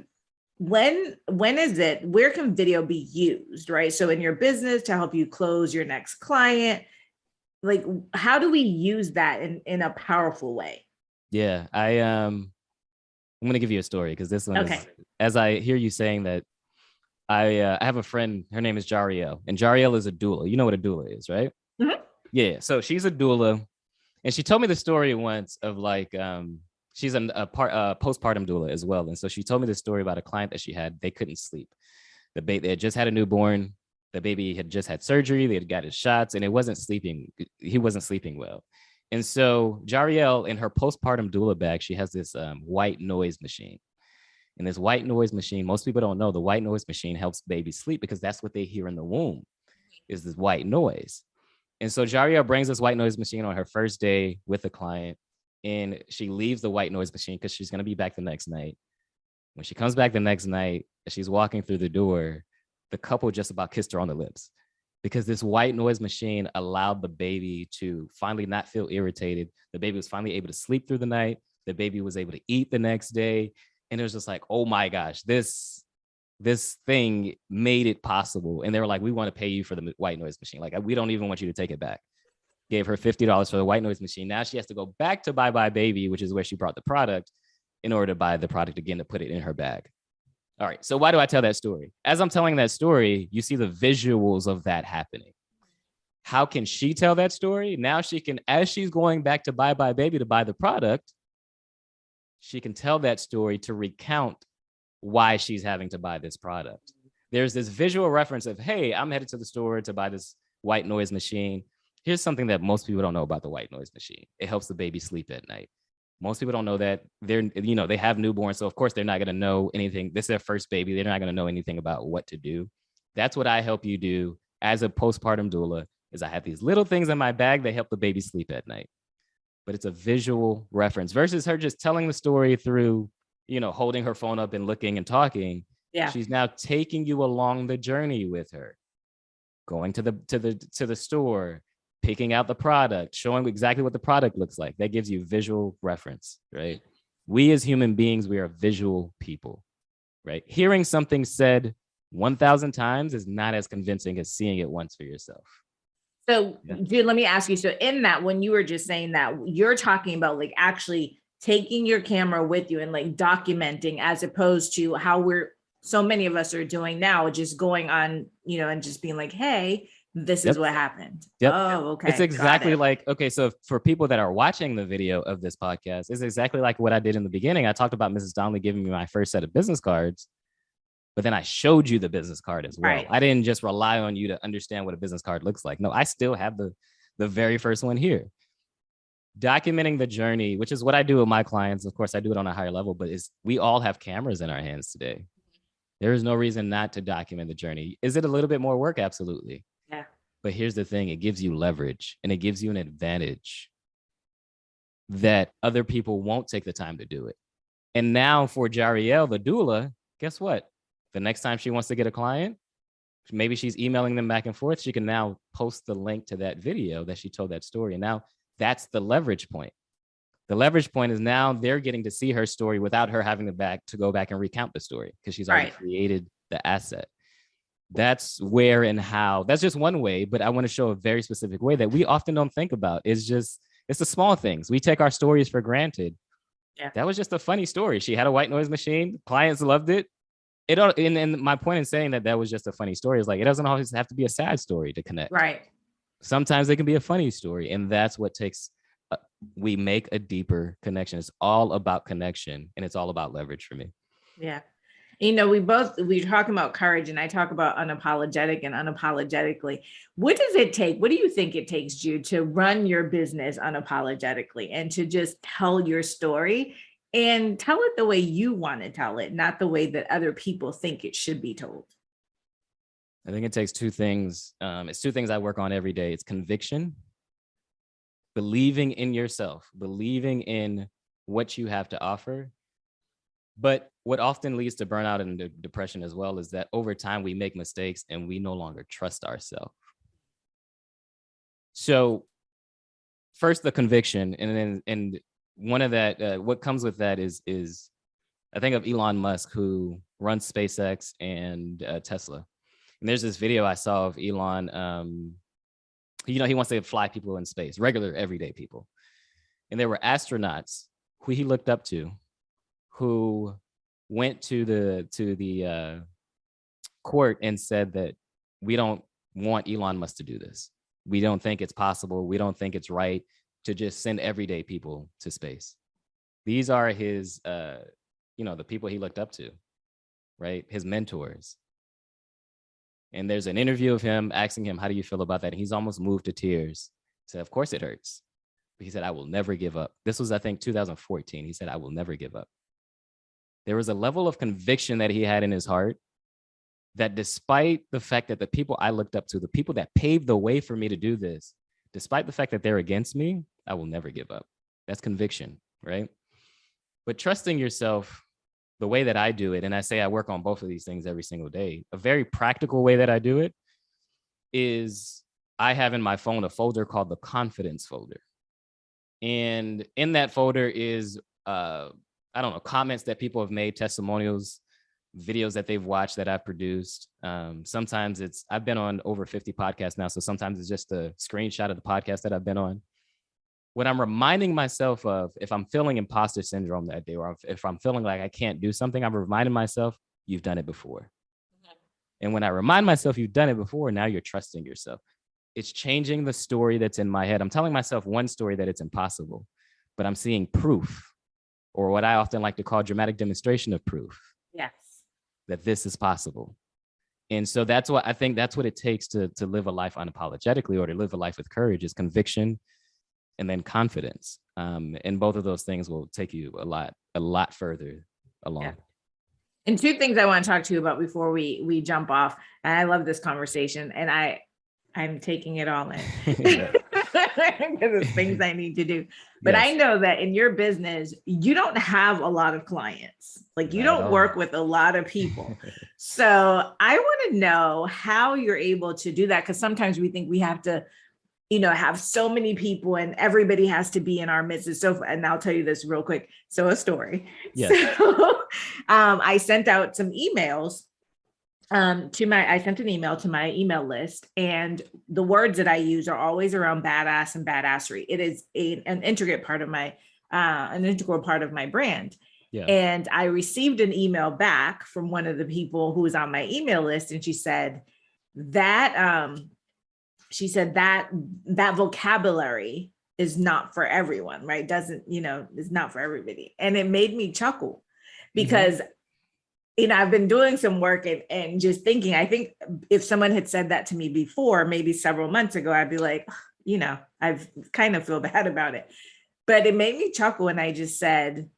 when is it, where can video be used, right? So in your business to help you close your next client, like how do we use that in a powerful way? Yeah. I'm gonna give you a story because this one Okay. is, as I hear you saying that, I have a friend, her name is Jariel, and Jariel is a doula. You know what a doula is, right? Mhm. Yeah. So she's a doula, and she told me the story once of like, she's a postpartum doula as well. And so she told me the story about a client that she had. They couldn't sleep. They had just had a newborn. The baby had just had surgery. They had got his shots, and it wasn't sleeping. He wasn't sleeping well. And so Jariel, in her postpartum doula bag, she has this white noise machine. And this white noise machine, most people don't know, the white noise machine helps babies sleep because that's what they hear in the womb, is this white noise. And so Jariel brings this white noise machine on her first day with the client, and she leaves the white noise machine because she's going to be back the next night. When she comes back the next night, as she's walking through the door, the couple just about kissed her on the lips because this white noise machine allowed the baby to finally not feel irritated. The baby was finally able to sleep through the night. The baby was able to eat the next day. And it was just like, oh my gosh, this thing made it possible. And they were like, we want to pay you for the white noise machine. Like, we don't even want you to take it back. Gave her $50 for the white noise machine. Now she has to go back to Bye Bye Baby, which is where she brought the product, in order to buy the product again to put it in her bag. All right. So why do I tell that story? As I'm telling that story, you see the visuals of that happening. How can she tell that story? Now she can, as she's going back to Bye Bye Baby to buy the product, she can tell that story to recount why she's having to buy this product. There's this visual reference of, hey, I'm headed to the store to buy this white noise machine. Here's something that most people don't know about the white noise machine. It helps the baby sleep at night. Most people don't know that they have newborns. So of course they're not going to know anything. This is their first baby. They're not going to know anything about what to do. That's what I help you do as a postpartum doula, is I have these little things in my bag that help the baby sleep at night. But it's a visual reference versus her just telling the story through, holding her phone up and looking and talking. Yeah. She's now taking you along the journey with her, going to the store, picking out the product, showing exactly what the product looks like. That gives you visual reference, right? We as human beings, we are visual people, right? Hearing something said 1,000 times is not as convincing as seeing it once for yourself. So, Jude, let me ask you. So in that, when you were just saying that, you're talking about like actually taking your camera with you and like documenting, as opposed to how so many of us are doing now, just going on, and just being like, hey, this is what happened. Yep. Oh, okay. It's exactly like, okay, so for people that are watching the video of this podcast, it's exactly like what I did in the beginning. I talked about Mrs. Donnelly giving me my first set of business cards, but then I showed you the business card as well. Right. I didn't just rely on you to understand what a business card looks like. No, I still have the very first one here. Documenting the journey, which is what I do with my clients. Of course, I do it on a higher level, but we all have cameras in our hands today. There is no reason not to document the journey. Is it a little bit more work? Absolutely. Yeah. But here's the thing, it gives you leverage and it gives you an advantage that other people won't take the time to do it. And now for Jariel, the doula, guess what? The next time she wants to get a client, maybe she's emailing them back and forth. She can now post the link to that video that she told that story. And now that's the leverage point. The leverage point is now they're getting to see her story without her having to go back and recount the story because she's already created the asset. That's where and how. That's just one way, but I want to show a very specific way that we often don't think about. It's the small things. We take our stories for granted. Yeah. That was just a funny story. She had a white noise machine. Clients loved it. And my point in saying that was just a funny story is like, it doesn't always have to be a sad story to connect. Right. Sometimes it can be a funny story. And that's what we make a deeper connection. It's all about connection and it's all about leverage for me. Yeah. We're talking about courage and I talk about unapologetic and unapologetically. What does it take? What do you think it takes, Jude, to run your business unapologetically and to just tell your story and tell it the way you want to tell it, not the way that other people think it should be told? I think it takes two things. It's two things I work on every day. It's conviction, believing in yourself, believing in what you have to offer. But what often leads to burnout and depression as well is that over time we make mistakes and we no longer trust ourselves. So first the conviction, and one of that, what comes with that is I think of Elon Musk, who runs SpaceX and Tesla. And there's this video I saw of Elon. He wants to fly people in space, regular everyday people. And there were astronauts who he looked up to, who went to the court and said that we don't want Elon Musk to do this. We don't think it's possible. We don't think it's right to just send everyday people to space. These are his, the people he looked up to, right? His mentors. And there's an interview of him asking him, how do you feel about that? And he's almost moved to tears. He said, of course it hurts. But he said, I will never give up. This was, I think, 2014. He said, I will never give up. There was a level of conviction that he had in his heart that despite the fact that the people I looked up to, the people that paved the way for me to do this, despite the fact that they're against me, I will never give up. That's conviction, right? But trusting yourself the way that I do it, and I say I work on both of these things every single day, a very practical way that I do it is I have in my phone a folder called the confidence folder. And in that folder is, comments that people have made, testimonials, videos that they've watched that I've produced. Sometimes I've been on over 50 podcasts now. So sometimes it's just a screenshot of the podcast that I've been on. What I'm reminding myself of, if I'm feeling imposter syndrome that day, or if I'm feeling like I can't do something, I'm reminding myself, you've done it before. And when I remind myself you've done it before, now you're trusting yourself. It's changing the story that's in my head. I'm telling myself one story that it's impossible, but I'm seeing proof, or what I often like to call dramatic demonstration of proof. Yes. That this is possible. And so that's what I think that's what it takes to live a life unapologetically, or to live a life with courage, is conviction and then confidence. And both of those things will take you a lot further along. Yeah. And two things I want to talk to you about before we jump off. And I love this conversation, and I'm taking it all in because it's things I need to do. But yes. I know that in your business, you don't have a lot of clients. Like, you don't work with a lot of people. So I want to know how you're able to do that, because sometimes we think we have to, have so many people and everybody has to be in our midst. So, and I'll tell you this real quick. So a story. Yes. So I sent out some emails I sent an email to my email list, and the words that I use are always around badass and badassery. It is an integral part of my brand. Yeah. And I received an email back from one of the people who was on my email list, and she said that that vocabulary is not for everyone, right? Is not for everybody. And it made me chuckle, because I've been doing some work and just thinking, I think if someone had said that to me before, maybe several months ago, I'd be like, I've kind of feel bad about it. But it made me chuckle. And I said,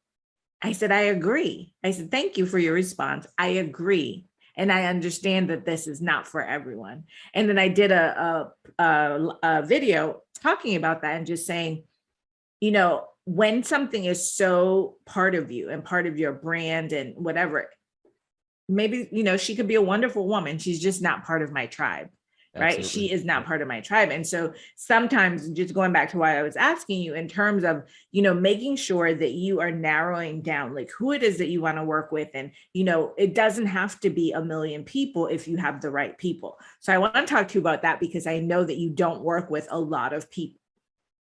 I agree. I said, thank you for your response. I agree. And I understand that this is not for everyone. And then I did a video talking about that and just saying, when something is so part of you and part of your brand and whatever, maybe, she could be a wonderful woman. She's just not part of my tribe, right? Absolutely. She is not part of my tribe. And so sometimes, just going back to why I was asking you in terms of, making sure that you are narrowing down like who it is that you want to work with. And, it doesn't have to be 1 million people if you have the right people. So I want to talk to you about that, because I know that you don't work with a lot of people.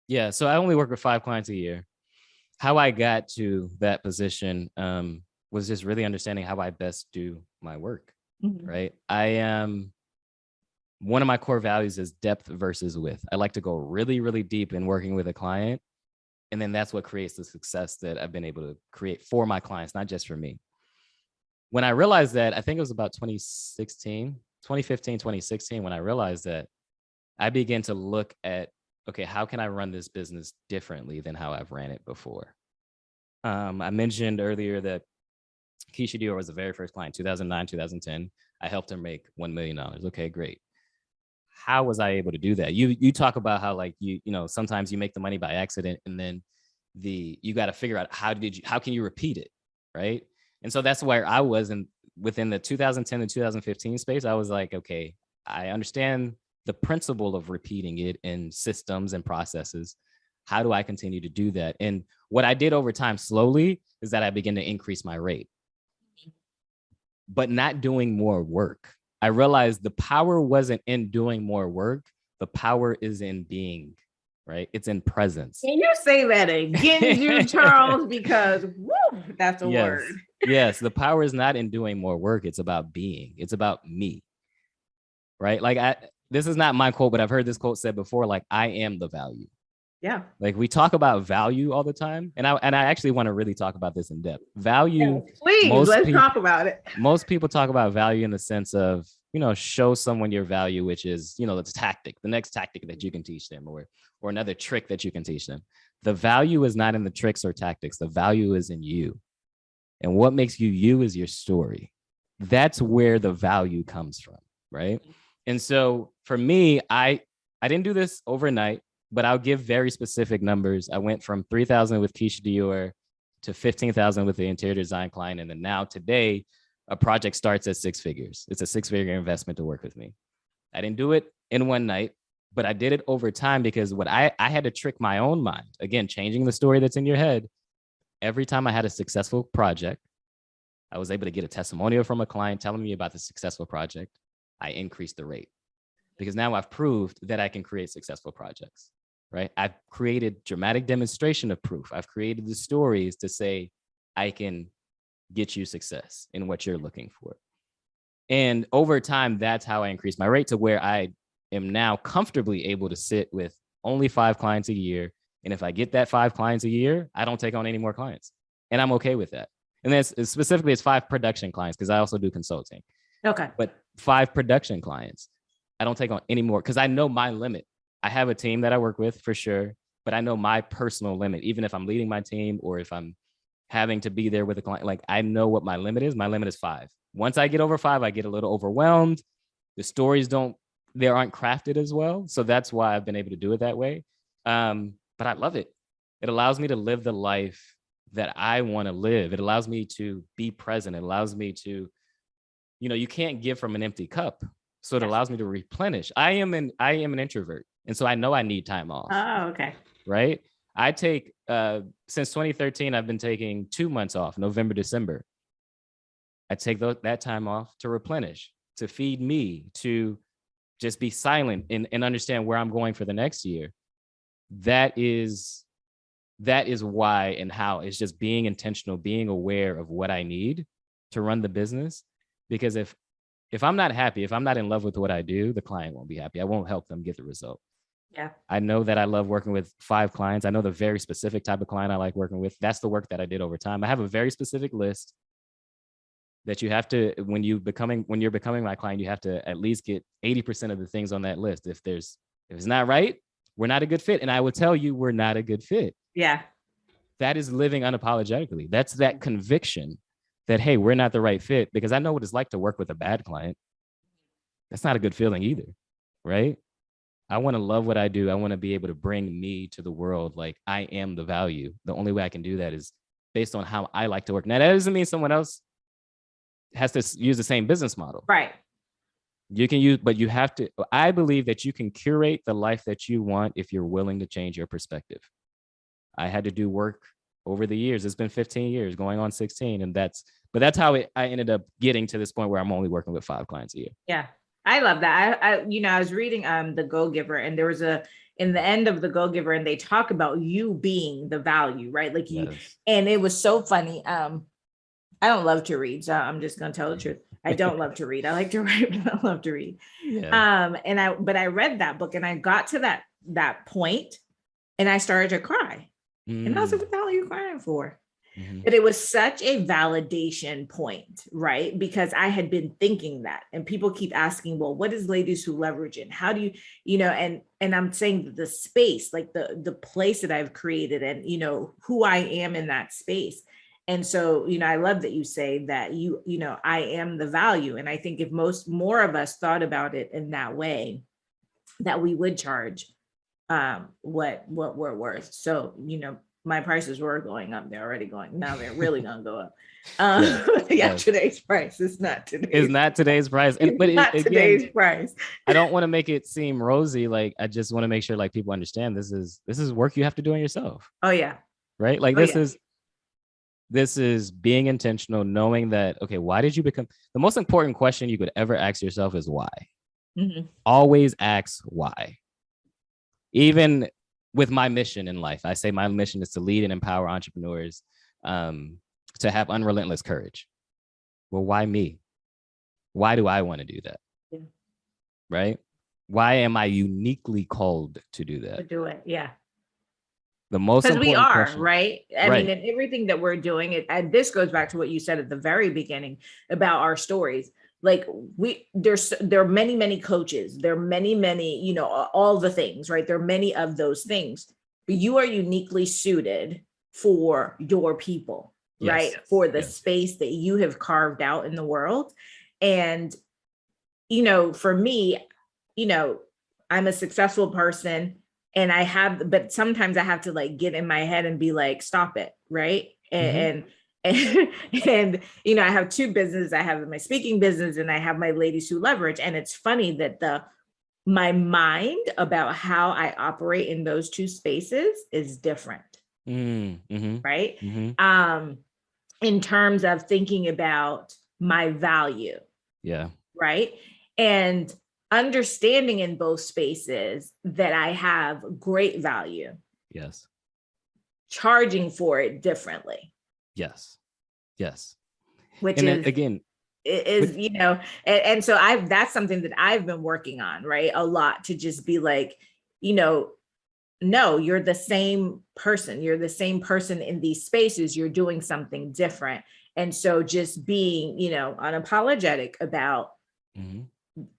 Yeah. So I only work with 5 clients a year. How I got to that position, was just really understanding how I best do my work, right? One of my core values is depth versus width. I like to go really, really deep in working with a client. And then that's what creates the success that I've been able to create for my clients, not just for me. When I realized that, I think it was about 2015, 2016, when I realized that, I began to look at, okay, how can I run this business differently than how I've ran it before? I mentioned earlier that Keisha Dior was the very first client, 2009, 2010. I helped her make $1 million. Okay, great. How was I able to do that? You talk about how like you know, sometimes you make the money by accident, and then you got to figure out how can you repeat it, right? And so that's where I was within the 2010 to 2015 space. I was like, okay, I understand the principle of repeating it in systems and processes. How do I continue to do that? And what I did over time slowly is that I began to increase my rate, but not doing more work. I realized the power wasn't in doing more work. The power is in being, right? It's in presence. Can you say that again, Jude Charles? Because woo, that's a Yes. word. Yes. The power is not in doing more work. It's about being. It's about me, right? Like this is not my quote, but I've heard this quote said before, like, I am the value. Yeah. Like we talk about value all the time. And I actually want to really talk about this in depth. Value. Yeah, please, let's talk about it. Most people talk about value in the sense of, you know, show someone your value, which is, you know, the next tactic that you can teach them, or another trick that you can teach them. The value is not in the tricks or tactics. The value is in you. And what makes you you is your story. That's where the value comes from, right? And so for me, I didn't do this overnight, but I'll give very specific numbers. I went from 3,000 with Keisha Dior to 15,000 with the interior design client. And then now today, a project starts at 6 figures. It's a 6-figure investment to work with me. I didn't do it in one night, but I did it over time because what I had to trick my own mind. Again, changing the story that's in your head. Every time I had a successful project, I was able to get a testimonial from a client telling me about the successful project. I increased the rate because now I've proved that I can create successful projects, right? I've created dramatic demonstration of proof. I've created the stories to say, I can get you success in what you're looking for. And over time, that's how I increased my rate to where I am now comfortably able to sit with only 5 clients a year. And if I get that 5 clients a year, I don't take on any more clients. And I'm okay with that. And that's specifically it's 5 production clients because I also do consulting. Okay. But 5 production clients, I don't take on any more because I know my limit. I have a team that I work with for sure, but I know my personal limit. Even if I'm leading my team or if I'm having to be there with a client, like I know what my limit is. My limit is 5. Once I get over 5, I get a little overwhelmed. The stories aren't crafted as well. So that's why I've been able to do it that way. But I love it. It allows me to live the life that I want to live. It allows me to be present. It allows me to, you know, you can't give from an empty cup. So it allows me to replenish. I am an introvert. And so I know I need time off. Oh, okay. Right. I take, since 2013, I've been taking 2 months off, November, December. I take that time off to replenish, to feed me, to just be silent and understand where I'm going for the next year. That is why and how. It's just being intentional, being aware of what I need to run the business. Because if I'm not happy, if I'm not in love with what I do, the client won't be happy. I won't help them get the result. Yeah. I know that I love working with 5 clients. I know the very specific type of client I like working with. That's the work that I did over time. I have a very specific list that you have to, when you're becoming my client, you have to at least get 80% of the things on that list. If it's not right, we're not a good fit. And I will tell you, we're not a good fit. Yeah. That is living unapologetically. That's that conviction that, hey, we're not the right fit, because I know what it's like to work with a bad client. That's not a good feeling either, right? I want to love what I do. I want to be able to bring me to the world. Like I am the value. The only way I can do that is based on how I like to work. Now, that doesn't mean someone else has to use the same business model. Right. You can use, but you have to, I believe that you can curate the life that you want if you're willing to change your perspective. I had to do work over the years. It's been 15 years going on 16. And that's how I ended up getting to this point where I'm only working with 5 clients a year. Yeah. I love that. I was reading The Go-Giver, and there was in the end of The Go-Giver, and they talk about you being the value, right? Like you, yes. And it was so funny. I don't love to read, so I'm just going to tell the truth. I don't love to read. I like to write, but I don't love to read. Yeah. But I read that book, and I got to that point, and I started to cry. And I was like, what the hell are you crying for? Mm-hmm. But it was such a validation point, right? Because I had been thinking that, and people keep asking, well, what is Ladies Who Leverage? And how do you, and I'm saying the space, like the place that I've created and, who I am in that space. And so, I love that you say that I am the value. And I think if more of us thought about it in that way, that we would charge what we're worth. So, my prices were going up. They're already going. Now they're really going to go up. Today's price is not today's. It's not today's price. But not today's price. I don't want to make it seem rosy. Like, I just want to make sure like people understand this is work you have to do on yourself. Oh yeah. Right. Like this is being intentional, knowing that, okay, why did you become, the most important question you could ever ask yourself is why. Mm-hmm. Always ask why. Even with my mission in life, I say my mission is to lead and empower entrepreneurs to have unrelentless courage. Well, why me? Why do I want to do that? Yeah. Right? Why am I uniquely called to do that? To do it, yeah. The most important because we are question, right. I mean, and everything that we're doing, and this goes back to what you said at the very beginning about our stories. Like there are many coaches. There are many, all the things, right? There are many of those things. But you are uniquely suited for your people, yes, right? For the space that you have carved out in the world. And, for me, I'm a successful person. And but sometimes I have to like get in my head and be like, stop it. Right. And I have two businesses. I have my speaking business and I have my Ladies Who Leverage. And it's funny that my mind about how I operate in those two spaces is different. Mm-hmm. Right. Mm-hmm. In terms of thinking about my value. Yeah. Right. And understanding in both spaces that I have great value. Yes. Charging for it differently. Yes. Yes. Which is, again, and so that's something that I've been working on, right? A lot, to just be like, no, you're the same person. You're the same person in these spaces. You're doing something different. And so just being, unapologetic about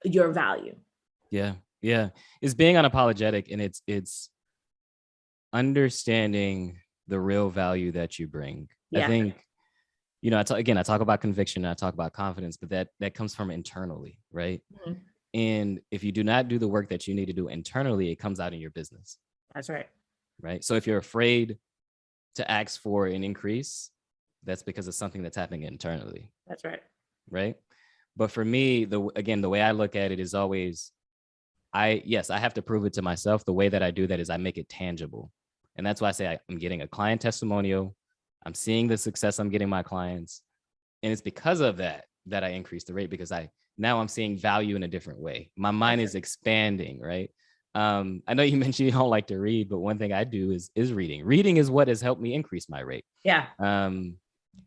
your value. Yeah. Yeah. It's being unapologetic, and it's understanding the real value that you bring. Yeah. I think, I talk about conviction, and I talk about confidence, but that comes from internally, right? Mm-hmm. And if you do not do the work that you need to do internally, it comes out in your business. That's right. Right. So if you're afraid to ask for an increase, that's because it's something that's happening internally. That's right. Right. But for me, the way I look at it is always, I have to prove it to myself. The way that I do that is I make it tangible. And that's why I say I'm getting a client testimonial. I'm seeing the success I'm getting my clients. And it's because of that I increase the rate, because now I'm seeing value in a different way. My mind is expanding, right? I know you mentioned you don't like to read, but one thing I do is reading. Reading is what has helped me increase my rate. Yeah.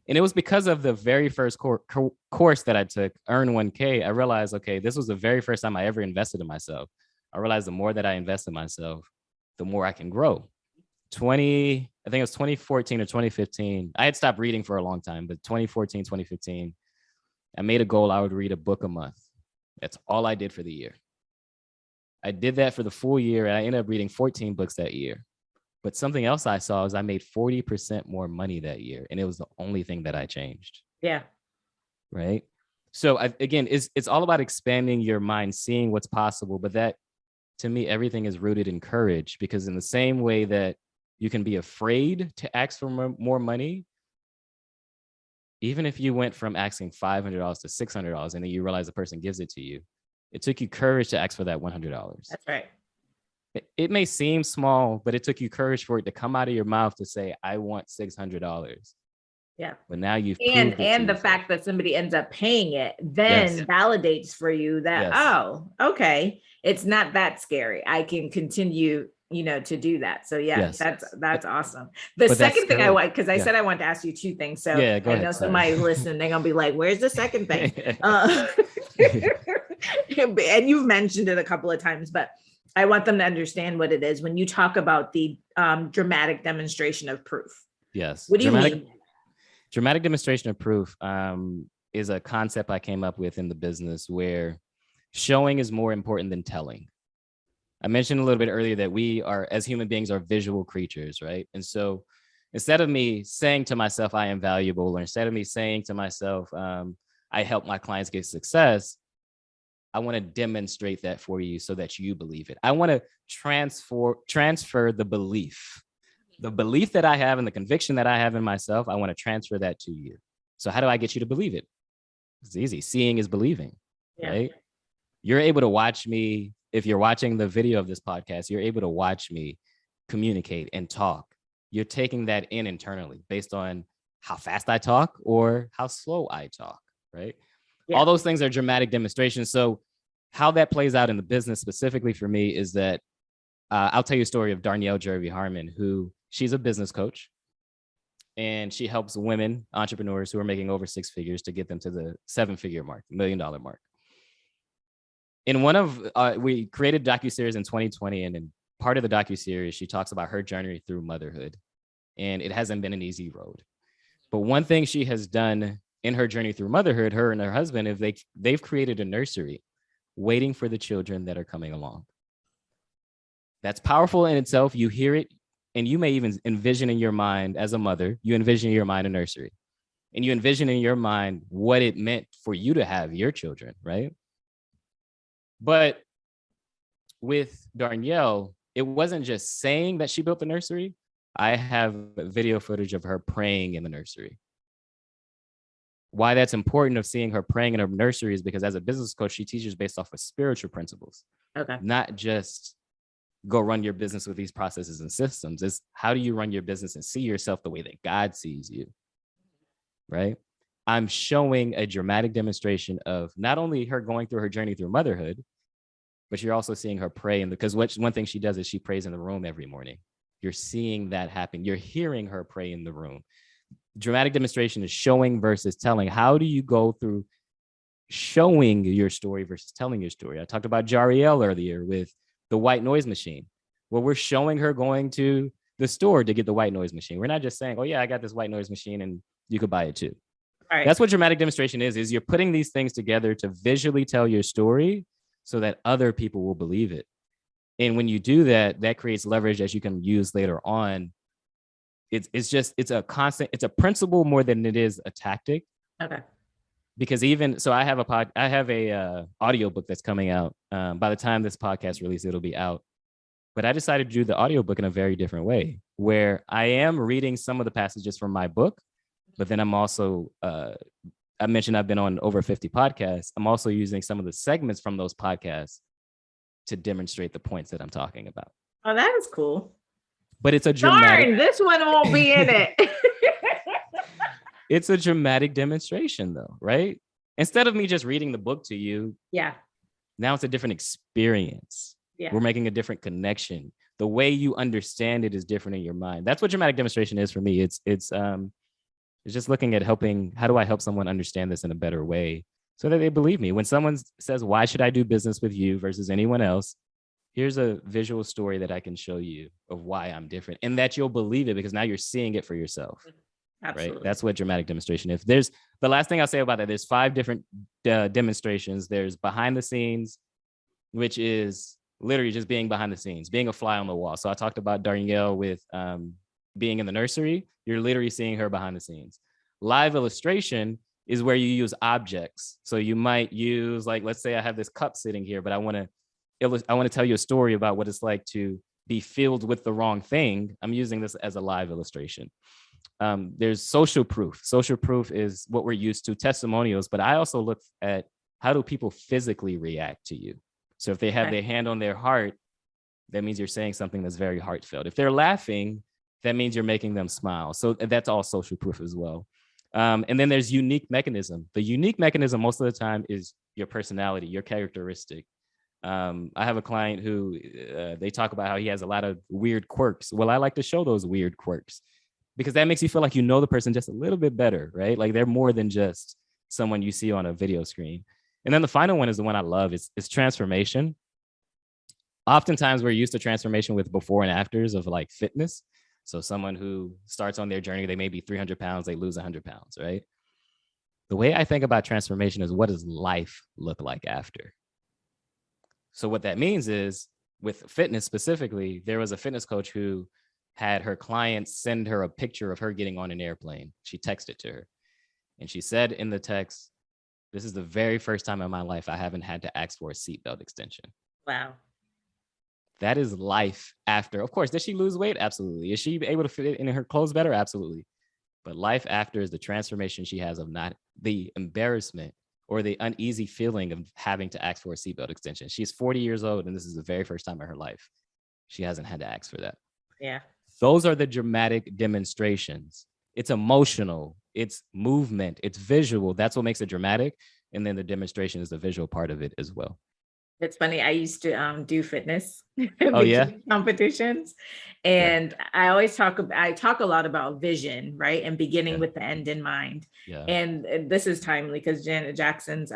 And it was because of the very first course that I took, Earn 1K. I realized, okay, this was the very first time I ever invested in myself. I realized the more that I invest in myself, the more I can grow. I think it was 2014 or 2015. I had stopped reading for a long time, but 2014, 2015, I made a goal. I would read a book a month. That's all I did for the year. I did that for the full year, and I ended up reading 14 books that year. But something else I saw is I made 40% more money that year. And it was the only thing that I changed. Yeah. Right. So it's all about expanding your mind, seeing what's possible. But that, to me, everything is rooted in courage, because in the same way that you can be afraid to ask for more money, even if you went from asking $500 to $600 and then you realize the person gives it to you, it took you courage to ask for that $100. That's right. It may seem small, but it took you courage for it to come out of your mouth to say, I want $600. Yeah. But now you've and the fact that somebody ends up paying it then validates for you that, oh, okay, it's not that scary. I can continue, to do that. So that's awesome. The second thing I want, because I said I wanted to ask you two things. So I know somebody listening, they're gonna be like, where's the second thing? And you've mentioned it a couple of times, but I want them to understand what it is when you talk about the dramatic demonstration of proof. Yes. What do you mean? Dramatic demonstration of proof is a concept I came up with in the business where showing is more important than telling. I mentioned a little bit earlier that we are, as human beings, are visual creatures, right? And so Instead of me saying to myself, I am valuable, or instead of me saying to myself, I help my clients get success, I want to demonstrate that for you so that you believe it. I want to transfer the belief that I have and the conviction that I have in myself. I want to transfer that to you. So how do I get you to believe it? It's easy. Seeing is believing, right? You're able to watch me. If you're watching the video of this podcast, you're able to watch me communicate and talk. You're taking that in internally based on how fast I talk or how slow I talk, right? Yeah. All those things are dramatic demonstrations. So how that plays out in the business specifically for me is that I'll tell you a story of Darnell Jervy Harmon, who she's a business coach, and she helps women entrepreneurs who are making over 6 figures to get them to the 7-figure mark, $1 million mark. In one of, we created a docuseries in 2020, and in part of the docuseries, she talks about her journey through motherhood, and it hasn't been an easy road. But one thing she has done in her journey through motherhood, her and her husband, is they've created a nursery waiting for the children that are coming along. That's powerful in itself. You hear it, and you may even envision in your mind as a mother, you envision in your mind a nursery, and you envision in your mind what it meant for you to have your children, right? But with Darnell, it wasn't just saying that she built the nursery. I have video footage of her praying in the nursery. Why that's important of seeing her praying in her nursery is because as a business coach, she teaches based off of spiritual principles. Okay. Not just go run your business with these processes and systems. It's how do you run your business and see yourself the way that God sees you, right? I'm showing a dramatic demonstration of not only her going through her journey through motherhood, but you're also seeing her pray. And because one thing she does is she prays in the room every morning. You're seeing that happen. You're hearing her pray in the room. Dramatic demonstration is showing versus telling. How do you go through showing your story versus telling your story? I talked about Jariel earlier with the white noise machine. Well, we're showing her going to the store to get the white noise machine. We're not just saying, oh yeah, I got this white noise machine and you could buy it too. Right. That's what dramatic demonstration is you're putting these things together to visually tell your story so that other people will believe it. And when you do that, that creates leverage that you can use later on. It's a principle more than it is a tactic. Okay. Because I have a audiobook that's coming out. By the time this podcast releases, it'll be out. But I decided to do the audiobook in a very different way, where I am reading some of the passages from my book, but then I'm also, I mentioned I've been on over 50 podcasts. I'm also using some of the segments from those podcasts to demonstrate the points that I'm talking about. Oh, that is cool. But it's a dramatic. Darn, this one won't be in it. It's a dramatic demonstration though, right? Instead of me just reading the book to you. Yeah. Now it's a different experience. Yeah. We're making a different connection. The way you understand it is different in your mind. That's what dramatic demonstration is for me. It's just looking at helping. How do I help someone understand this in a better way so that they believe me? When someone says, why should I do business with you versus anyone else? Here's a visual story that I can show you of why I'm different and that you'll believe it because now you're seeing it for yourself. Absolutely. Right? That's what dramatic demonstration is. There's the last thing I'll say about that. There's 5 different demonstrations. There's behind the scenes, which is literally just being behind the scenes, being a fly on the wall. So I talked about Darnell with being in the nursery. You're literally seeing her behind the scenes. Live illustration is where you use objects. So you might use, like, let's say I have this cup sitting here, but I want to tell you a story about what it's like to be filled with the wrong thing. I'm using this as a live illustration. There's social proof. Social proof is what we're used to, testimonials, but I also look at how do people physically react to you? So if they have their hand on their heart, that means you're saying something that's very heartfelt. If they're laughing, that means you're making them smile. So that's all social proof as well. And then there's unique mechanism. The unique mechanism most of the time is your personality, your characteristic. I have a client who they talk about how he has a lot of weird quirks. Well, I like to show those weird quirks because that makes you feel like you know the person just a little bit better, right? Like they're more than just someone you see on a video screen. And then the final one is the one I love. It's transformation. Oftentimes we're used to transformation with before and afters of like fitness. So someone who starts on their journey, they may be 300 pounds, they lose 100 pounds, right? The way I think about transformation is what does life look like after? So what that means is with fitness specifically, there was a fitness coach who had her client send her a picture of her getting on an airplane. She texted to her, and she said in the text, "This is the very first time in my life I haven't had to ask for a seatbelt extension." Wow. That is life after. Of course, did she lose weight? Absolutely. Is she able to fit it in her clothes better? Absolutely. But life after is the transformation she has of not the embarrassment or the uneasy feeling of having to ask for a seatbelt extension. She's 40 years old, and this is the very first time in her life she hasn't had to ask for that. Yeah. Those are the dramatic demonstrations. It's emotional, it's movement, it's visual. That's what makes it dramatic. And then the demonstration is the visual part of it as well. It's funny. I used to do fitness Oh, yeah. competitions, and I talk a lot about vision, right? And beginning with the end in mind. Yeah. And this is timely because Janet Jackson's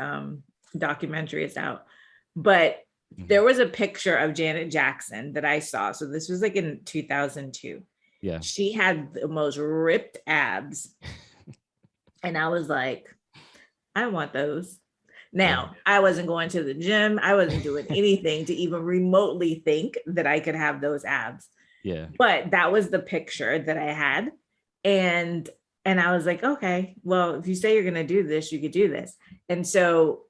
documentary is out. But there was a picture of Janet Jackson that I saw. So this was like in 2002. Yeah. She had the most ripped abs. And I was like, I want those. Now, I wasn't going to the gym. I wasn't doing anything to even remotely think that I could have those abs. Yeah. But that was the picture that I had. And I was like, okay, well, if you say you're going to do this, you could do this. And so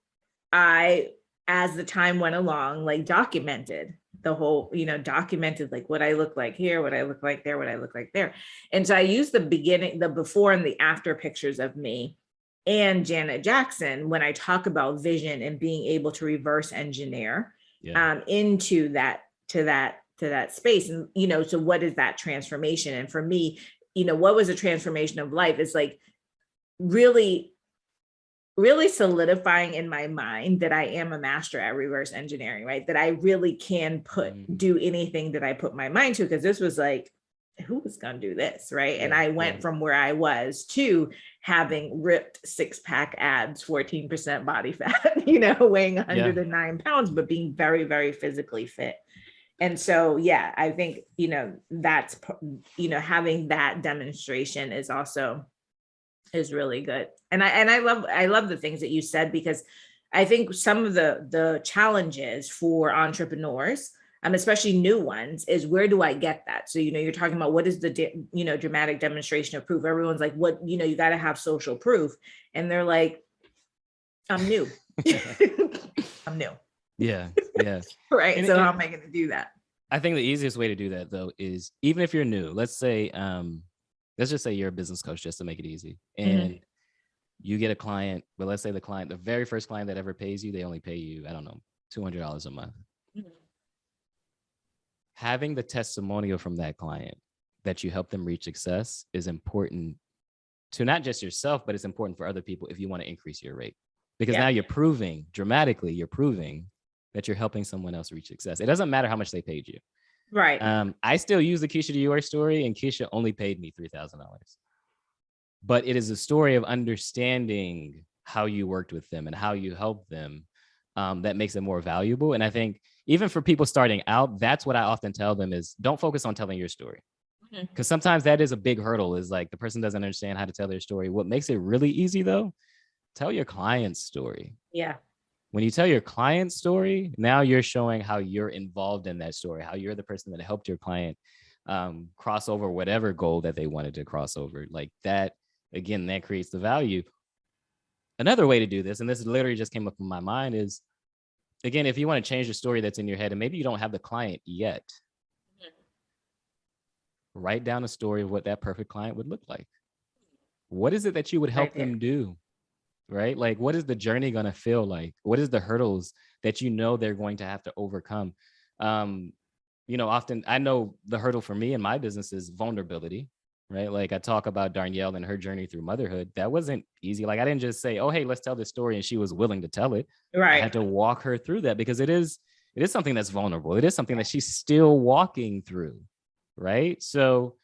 I, as the time went along, like documented the whole, documented like what I look like here, what I look like there, what I look like there. And so I used the before and the after pictures of me and Janet Jackson when I talk about vision and being able to reverse engineer into that, to that space. And, so what is that transformation? And for me, what was a transformation of life is like really solidifying in my mind that I am a master at reverse engineering, right? That I really can do anything that I put my mind to, because this was like, who was going to do this, right? And I went from where I was to having ripped 6-pack abs, 14% body fat, weighing 109 pounds, but being very, very physically fit. And so, I think, that's, having that demonstration is really good. And I love the things that you said, because I think some of the challenges for entrepreneurs, especially new ones, is where do I get that? So, you're talking about what is the, dramatic demonstration of proof. Everyone's like, what, you got to have social proof. And they're like, I'm new. I'm new. Yeah. Right. So how am I going to do that? I think the easiest way to do that, though, is even if you're new, let's just say you're a business coach, just to make it easy. And you get a client, but let's say the very first client that ever pays you, they only pay you, I don't know, $200 a month. Having the testimonial from that client that you help them reach success is important to not just yourself, but it's important for other people if you want to increase your rate. Because now you're proving that you're helping someone else reach success. It doesn't matter how much they paid you. Right. I still use the Keisha Dior story, and Keisha only paid me $3,000. But it is a story of understanding how you worked with them and how you helped them that makes it more valuable. And I think even for people starting out, that's what I often tell them is don't focus on telling your story. Because sometimes that is a big hurdle, is like the person doesn't understand how to tell their story. What makes it really easy, though, tell your client's story. Yeah. When you tell your client's story, now you're showing how you're involved in that story, how you're the person that helped your client cross over whatever goal that they wanted to cross over. Like that, again, that creates the value. Another way to do this, and this literally just came up in my mind, is, again, if you want to change the story that's in your head and maybe you don't have the client yet, write down a story of what that perfect client would look like. What is it that you would help them do? Right? Like, what is the journey going to feel like? What is the hurdles that they're going to have to overcome? Often I know the hurdle for me in my business is vulnerability, right? Like I talk about Darnielle and her journey through motherhood. That wasn't easy. Like I didn't just say, oh, hey, let's tell this story. And she was willing to tell it. Right. I had to walk her through that because it is something that's vulnerable. It is something that she's still walking through. Right. So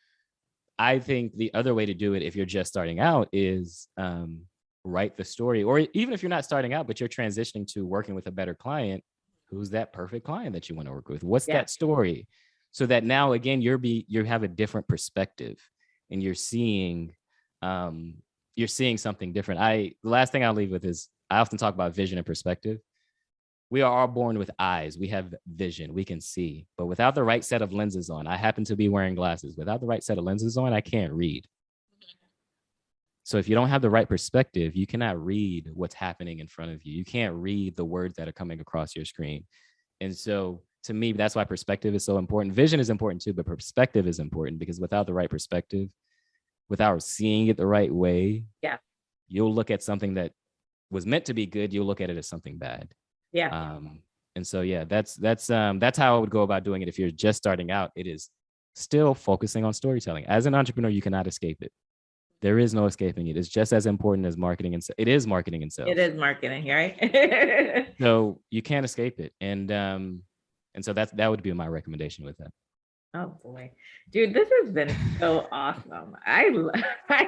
I think the other way to do it, if you're just starting out, is write the story. Or even if you're not starting out, but you're transitioning to working with a better client, who's that perfect client that you want to work with? What's that story? So that now, again, you have a different perspective and you're seeing something different. The last thing I'll leave with is I often talk about vision and perspective. we are all born with eyes. We have vision. We can see. But without the right set of lenses on, I happen to be wearing glasses. Without the right set of lenses on, I can't read. So if you don't have the right perspective, you cannot read what's happening in front of you. You can't read the words that are coming across your screen. And so to me, that's why perspective is so important. Vision is important too, but perspective is important, because without the right perspective, without seeing it the right way, you'll look at something that was meant to be good, you'll look at it as something bad. And so, that's how I would go about doing it. If you're just starting out, it is still focusing on storytelling. As an entrepreneur, you cannot escape it. There is no escaping it. It's just as important as marketing. And it is marketing and sales. It is marketing, right? So you can't escape it. And so that would be my recommendation with that. Oh boy, dude, this has been so awesome. I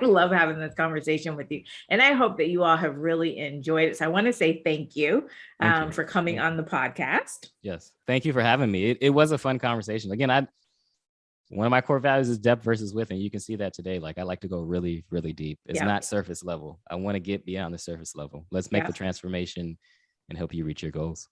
love having this conversation with you, and I hope that you all have really enjoyed it. So I want to say thank you for coming on the podcast. Yes, thank you for having me. It was a fun conversation. Again, one of my core values is depth versus width, and you can see that today. Like, I like to go really, really deep. It's not surface level. I want to get beyond the surface level. Let's make the transformation and help you reach your goals.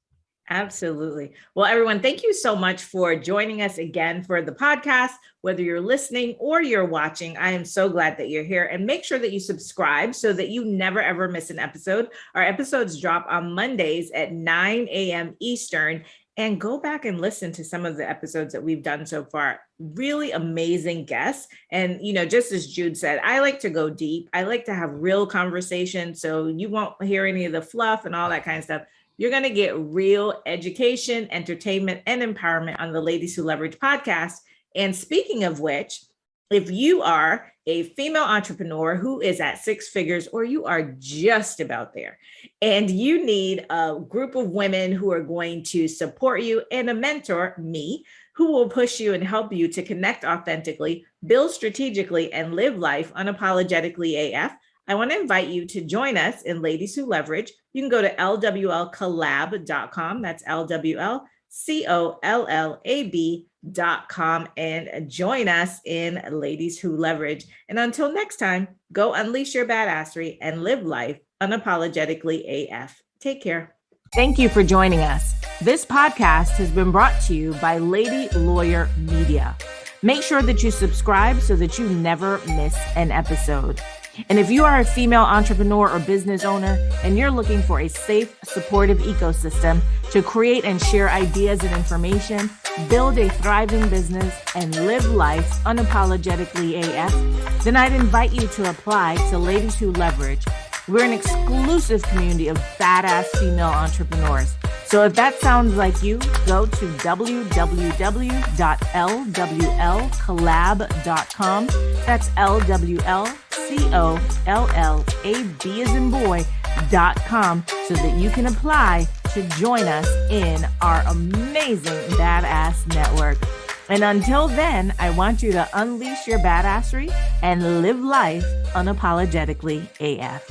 Absolutely. Well, everyone, thank you so much for joining us again for the podcast. Whether you're listening or you're watching, I am so glad that you're here. And make sure that you subscribe so that you never, ever miss an episode. Our episodes drop on Mondays at 9 a.m. Eastern. And go back and listen to some of the episodes that we've done so far. Really amazing guests. And, just as Jude said, I like to go deep. I like to have real conversation. So you won't hear any of the fluff and all that kind of stuff. You're going to get real education, entertainment, and empowerment on the Ladies Who Leverage podcast. And speaking of which, if you are a female entrepreneur who is at six figures, or you are just about there, and you need a group of women who are going to support you and a mentor, me, who will push you and help you to connect authentically, build strategically, and live life unapologetically AF, I want to invite you to join us in Ladies Who Leverage. You can go to lwlcollab.com. That's LWLCOLLAB.com and join us in Ladies Who Leverage. And until next time, go unleash your badassery and live life unapologetically AF. Take care. Thank you for joining us. This podcast has been brought to you by Lady Lawyer Media. Make sure that you subscribe so that you never miss an episode. And if you are a female entrepreneur or business owner and you're looking for a safe, supportive ecosystem to create and share ideas and information, build a thriving business, and live life unapologetically AF, then I'd invite you to apply to Ladies Who Leverage. We're an exclusive community of badass female entrepreneurs. So if that sounds like you, go to www.lwlcollab.com. That's LWLCOLLAB as in boy.com so that you can apply to join us in our amazing badass network. And until then, I want you to unleash your badassery and live life unapologetically AF.